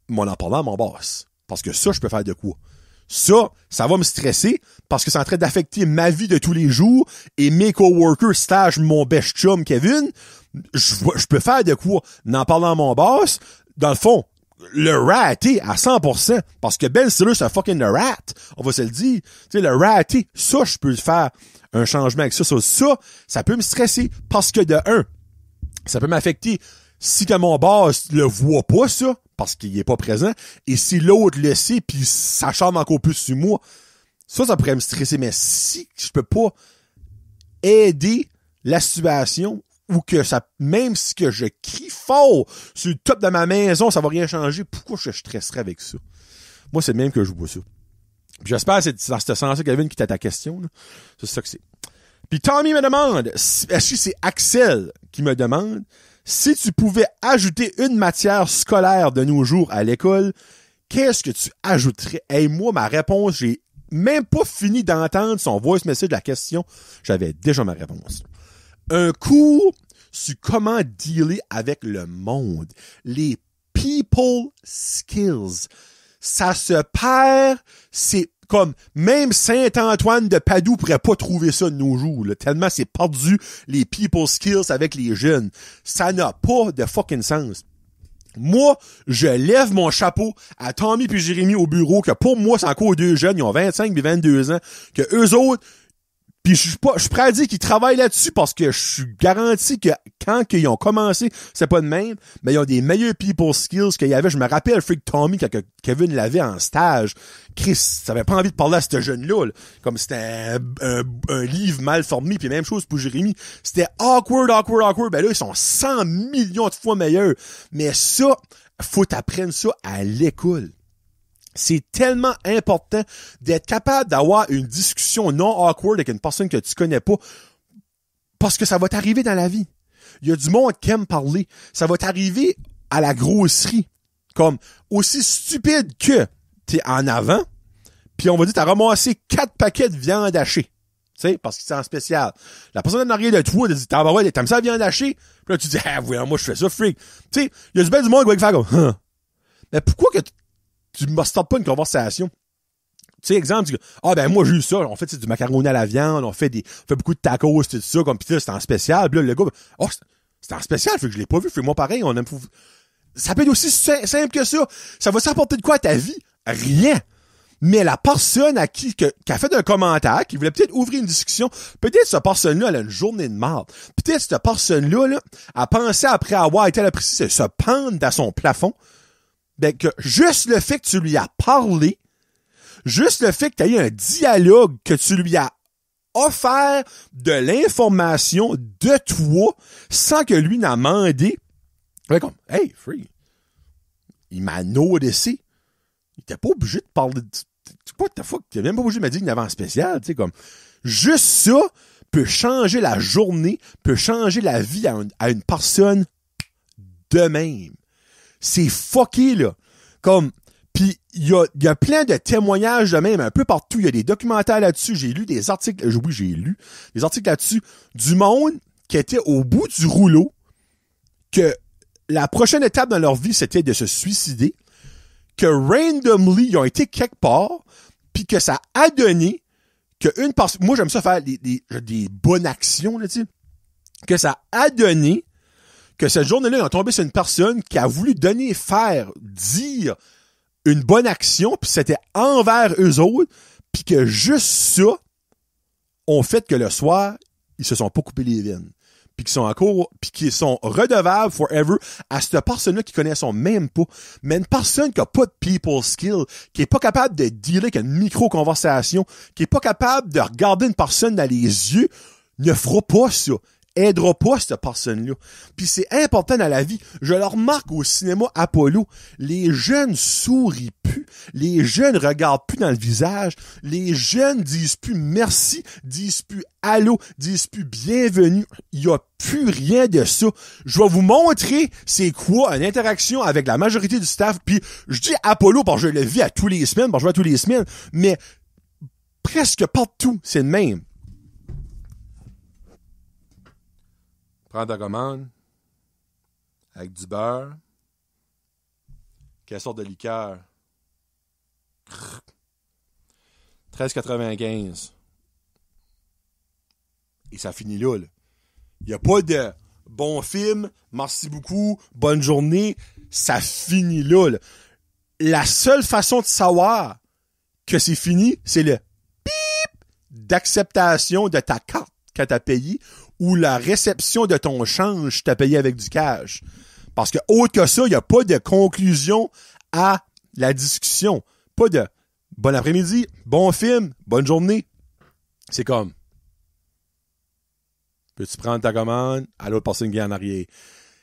S1: Moi, en parlant à mon boss. Parce que ça, je peux faire de quoi? Ça va me stresser parce que c'est en train d'affecter ma vie de tous les jours et mes coworkers stage mon best chum Kevin. Je peux faire de quoi? En parlant à mon boss, dans le fond, le raté à 100%, parce que Ben Stiller, c'est un fucking le rat, on va se le dire. Tu sais, le raté, ça, je peux faire un changement avec ça. Ça peut me stresser, parce que de un, ça peut m'affecter si que mon boss le voit pas, ça, parce qu'il est pas présent, et si l'autre le sait, puis ça charme encore plus sur moi, ça pourrait me stresser. Mais si je peux pas aider la situation, ou que ça, même si que je crie fort sur le top de ma maison, ça va rien changer, pourquoi je stresserais avec ça? Moi, c'est le même que je vois ça. Puis j'espère que c'est dans ce sens-là, Kevin, qui t'a ta question, là. C'est ça que c'est. Puis Tommy me demande, est-ce que c'est Axel qui me demande, si tu pouvais ajouter une matière scolaire de nos jours à l'école, qu'est-ce que tu ajouterais? Hey, moi, ma réponse, j'ai même pas fini d'entendre son voice message de la question. J'avais déjà ma réponse. Un cours sur comment dealer avec le monde. Les people skills. Ça se perd, c'est comme, même Saint-Antoine de Padoue pourrait pas trouver ça de nos jours, là, tellement c'est perdu, les people skills avec les jeunes. Ça n'a pas de fucking sens. Moi, je lève mon chapeau à Tommy puis Jérémy au bureau, que pour moi, c'est encore deux jeunes, ils ont 25 et 22 ans, que eux autres, puis je suis prêt à dire qu'ils travaillent là-dessus parce que je suis garanti que quand ils ont commencé, c'est pas de même, mais ils ont des meilleurs people skills qu'il y avait. Je me rappelle Freak Tommy quand Kevin l'avait en stage. Chris, ça avait pas envie de parler à ce jeune-là, là. Comme c'était un livre mal formé, puis même chose pour Jérémy. C'était awkward. Ben là, ils sont 100 millions de fois meilleurs. Mais ça, faut t'apprendre ça à l'école. C'est tellement important d'être capable d'avoir une discussion non awkward avec une personne que tu connais pas, parce que ça va t'arriver dans la vie. Il y a du monde qui aime parler. Ça va t'arriver à la grosserie. Comme, aussi stupide que t'es en avant, puis on va dire, t'as ramassé 4 paquets de viande hachée. Tu sais, parce que c'est en spécial. La personne en arrière de toi, elle dit, t'aimes ça la viande hachée? Puis là, tu dis, voyons, moi, je fais ça, freak. Tu sais, il y a du bien du monde qui va faire comme, Mais pourquoi que tu me startes pas une conversation? Tu sais, exemple, tu dis, moi, j'ai eu ça. On fait, c'est du macaroni à la viande, on fait beaucoup de tacos, tout ça, comme, pis là, c'est en spécial. Puis là, le gars, c'est en spécial, fait que je l'ai pas vu, fais-moi pareil, ça peut être aussi simple que ça. Ça va s'apporter de quoi à ta vie? Rien. Mais la personne qui a fait un commentaire, qui voulait peut-être ouvrir une discussion, peut-être cette personne-là, elle a une journée de marde. Peut-être cette personne-là, a pensé après avoir été apprécié se pendre à son plafond. Ben, que juste le fait que tu lui as parlé, juste le fait que tu as eu un dialogue, que tu lui as offert de l'information de toi, sans que lui n'a demandé, ouais, comme, hey, free, il m'a noticé. Il était pas obligé de parler de... What the fuck? Il était même pas obligé de me dire qu'il y avait un spécial, tu sais, comme... Juste ça peut changer la journée, peut changer la vie à une personne de même. C'est fucké, là. Comme... Puis il y a plein de témoignages de même, un peu partout. Il y a des documentaires là-dessus. J'ai lu des articles... Oui, j'ai lu des articles là-dessus. Du monde qui était au bout du rouleau, que la prochaine étape dans leur vie, c'était de se suicider, que randomly, ils ont été quelque part, puis que ça a donné qu'une personne... Moi, j'aime ça faire des bonnes actions, là, tu sais. Que ça a donné que cette journée-là, ils ont tombé sur une personne qui a voulu dire une bonne action, puis c'était envers eux autres, puis que juste ça ont fait que le soir, ils se sont pas coupés les veines. Puis qui sont redevables forever à cette personne-là qui connaissent même pas. Mais une personne qui a pas de people skill, qui est pas capable de dealer avec une micro-conversation, qui est pas capable de regarder une personne dans les yeux, ne fera pas ça. Aidera pas cette personne-là. Puis c'est important dans la vie. Je le remarque au cinéma Apollo. Les jeunes sourient plus. Les jeunes regardent plus dans le visage. Les jeunes disent plus merci, disent plus allô, disent plus bienvenue. Il y a plus rien de ça. Je vais vous montrer c'est quoi une interaction avec la majorité du staff. Puis je dis Apollo parce que je le vis à tous les semaines, parce que je vois tous les semaines. Mais presque partout, c'est le même. Prends ta commande avec du beurre. Quelle sorte de liqueur? 13,95. Et ça finit là. Il n'y a pas de bon film, merci beaucoup, bonne journée. Ça finit là. La seule façon de savoir que c'est fini, c'est le bip d'acceptation de ta carte que tu as payée ou la réception de ton change que tu as payé avec du cash. Parce que autre que ça, il n'y a pas de conclusion à la discussion. Pas de bon après-midi, bon film, bonne journée. C'est comme, peux-tu prendre ta commande à l'autre personne qui est en arrière?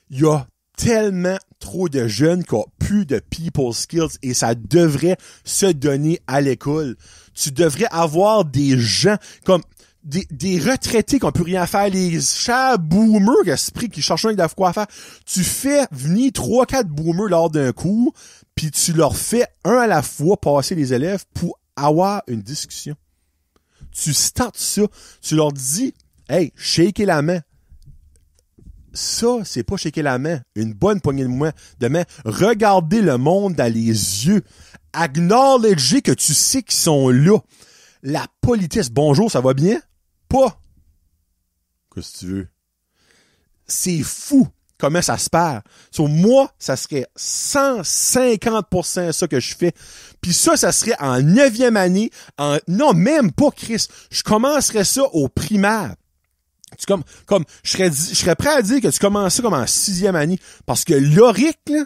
S1: Il y a tellement trop de jeunes qui ont plus de people skills et ça devrait se donner à l'école. Tu devrais avoir des gens comme des retraités qui n'ont plus rien à faire, les chers boomers qui cherchent de quoi à faire. Tu fais venir 3-4 boomers lors d'un cours, puis tu leur fais un à la fois passer les élèves pour avoir une discussion. Tu startes ça, tu leur dis, hey, shaker la main. Ça, c'est pas shaker la main. Une bonne poignée de main. Regardez le monde dans les yeux. Acknowledger que tu sais qu'ils sont là. La politesse. Bonjour, ça va bien? Pas. Qu'est-ce que tu veux? C'est fou comment ça se perd. Sur moi, ça serait 150% ça que je fais. Puis ça serait en 9e année. Non, même pas, Chris. Je commencerais ça au primaire. Je serais prêt à dire que tu commences ça comme en 6e année. Parce que l'oric, là,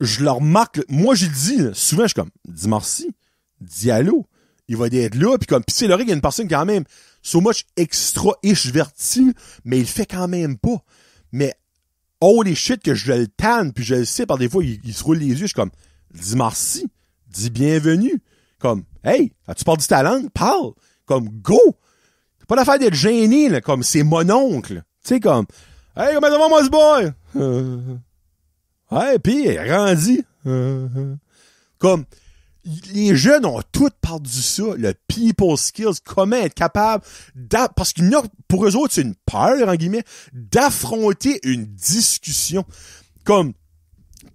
S1: je leur marque, moi, j'ai dit, là, souvent, je suis comme, dis merci, dis allô. Il va être là, puis c'est l'oric, il y a une personne quand même, so much extra-ish-verti, mais il le fait quand même pas. Mais, holy shit, que je le tanne, puis je le sais, par des fois, il se roule les yeux, je suis comme, dis merci, dis bienvenue. Comme, hey, tu parles du ta langue? Parle. Comme, go! Pas l'affaire d'être gêné, là, comme c'est mon oncle. Tu sais, comme, hey, comment ça va, moi, ce boy? Ouais, pis il a grandi. Comme, les jeunes ont tout par-dessus ça, le people skills, comment être capable parce qu'il y a, pour eux autres, c'est une peur, en guillemets, d'affronter une discussion. Comme,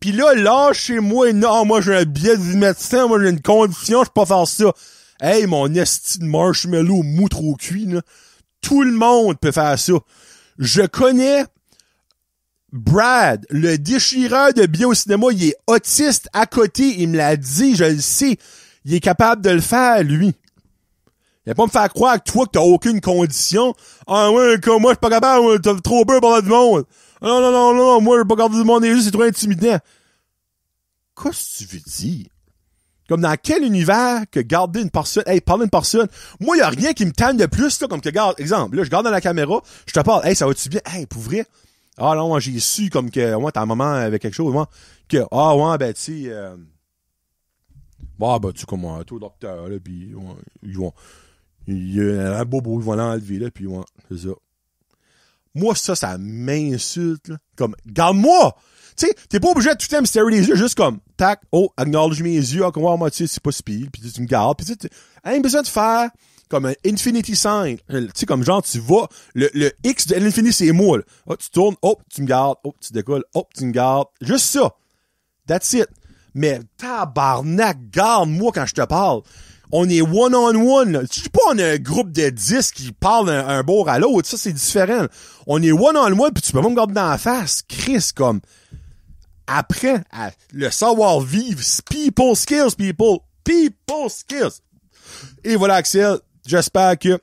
S1: pis là, chez moi, non, moi, j'ai un billet du médecin, moi, j'ai une condition, je peux pas faire ça. Hey, mon esti de marshmallow mou trop cuit, là. Tout le monde peut faire ça. Je connais Brad, le déchireur de billets au cinéma, il est autiste à côté, il me l'a dit, je le sais. Il est capable de le faire, lui. Il va pas me faire croire que toi, que t'as aucune condition. Ah ouais, comme moi, je suis pas capable, t'as trop peur par du monde. Non, moi, je peux pas garder du monde, c'est trop intimidant. Qu'est-ce que tu veux dire? Comme dans quel univers que garder une personne, parler d'une personne, moi, y a rien qui me tanne de plus, là, comme que, regarde, exemple, là, je garde dans la caméra, je te parle, ça va-tu bien? Pour vrai? Ah non, moi, j'ai su, comme que, moi, ta maman avait quelque chose, moi, que, ben, tu sais, tu comment, toi, docteur, là, pis, il y a un bobo, ils vont l'enlever, là, pis, c'est ça. Moi, ça m'insulte, là. Comme, garde-moi! Tu sais, t'es pas obligé de tout le temps me starer les yeux, juste comme, tac, acknowledge mes yeux, comment, moi, tu sais, c'est pas si pire, pis tu me gardes, pis tu sais, rien besoin de faire comme un infinity sign. Tu sais, comme genre, tu vas, le X de l'infini, c'est moi, là. Tu tournes, tu me gardes, tu décolles, tu me gardes. Juste ça. That's it. Mais, tabarnak, garde-moi quand je te parle. On est one-on-one, là. Je sais pas, on a un groupe de 10 qui parlent un bord à l'autre. Ça, c'est différent. On est one-on-one, puis tu peux pas me garder dans la face. Chris, comme, après, le savoir-vivre, people skills, people skills. Et voilà, Axel, j'espère que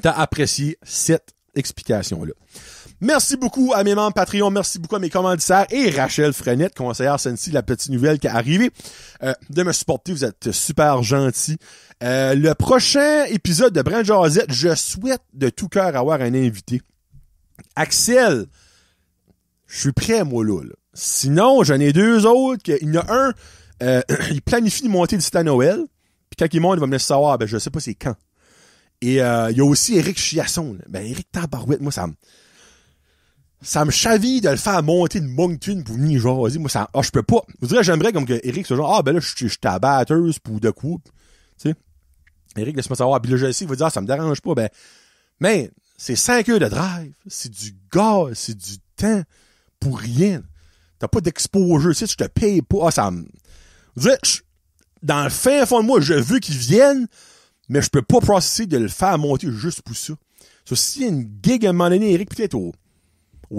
S1: t'as apprécié cette explication-là. Merci beaucoup à mes membres Patreon, merci beaucoup à mes commanditaires et Rachel Frenette, conseillère Sensi, la petite nouvelle qui est arrivée, de me supporter, vous êtes super gentils. Le prochain épisode de Brand Jazette, je souhaite de tout cœur avoir un invité. Axel, je suis prêt, moi, là. Sinon, j'en ai deux autres, il y en a un, il planifie de monter d'ici à Noël, puis quand il monte, il va me laisser savoir, je sais pas c'est quand. Et il y a aussi Éric Chiasson. Éric Tabarouette, moi, ça me chaville de le faire monter de Moncton pour venir jaser. Moi, je peux pas. Vous direz, j'aimerais comme que Éric soit genre, là, je suis ta batteuse pour de quoi. Tu sais. Éric, laisse-moi savoir. Puis là, je sais, il va dire, ça me dérange pas. Mais, c'est 5 heures de drive. C'est du gaz, c'est du temps pour rien. T'as pas d'exposure. Tu sais, je te paye pas. Vous direz, dans le fin fond de moi, je veux qu'ils viennent, mais je peux pas processer de le faire monter juste pour ça. S'il y a une gig à un moment donné, Éric, peut-être au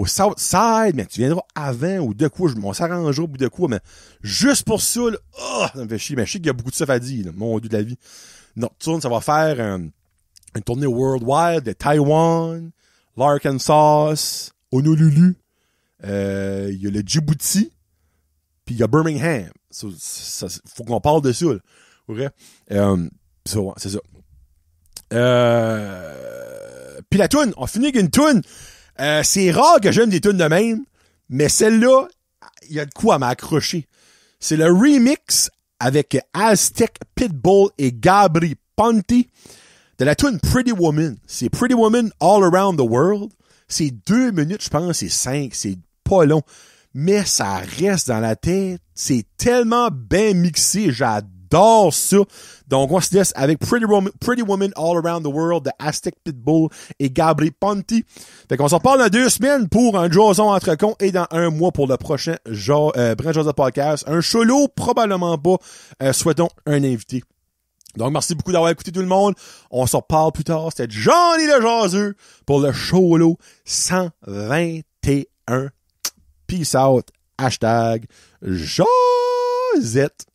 S1: South Side, mais tu viendras avant ou de quoi, on s'arrangera ou de quoi, mais juste pour ça, là, ça me fait chier. Mais je sais qu'il y a beaucoup de stuff à dire, là, mon Dieu de la vie. Nocturne, ça va faire une tournée worldwide de Taïwan, l'Arkansas, Honolulu, il y a le Djibouti, puis il y a Birmingham. Ça, faut qu'on parle de ça, là. Ouais. C'est ça. Puis la toune, on finit avec une toune. C'est rare que j'aime des tunes de même, mais celle-là, il y a de quoi à m'accrocher. C'est le remix avec Aztec Pitbull et Gabri Ponte de la tune Pretty Woman. C'est Pretty Woman All Around the World. C'est 2 minutes, je pense, c'est 5, c'est pas long. Mais ça reste dans la tête. C'est tellement bien mixé, j'adore ça. Donc, on se laisse avec Pretty Woman All Around the World de Aztec Pitbull et Gabri Ponte. Fait qu'on s'en reparle dans 2 semaines pour un Jason entre cons et dans 1 mois pour le prochain Brand Jazette Podcast. Un solo, probablement pas. Souhaitons un invité. Donc, merci beaucoup d'avoir écouté tout le monde. On s'en reparle plus tard. C'était Johnny le Jaseux pour le solo 121. Peace out. #Jazette.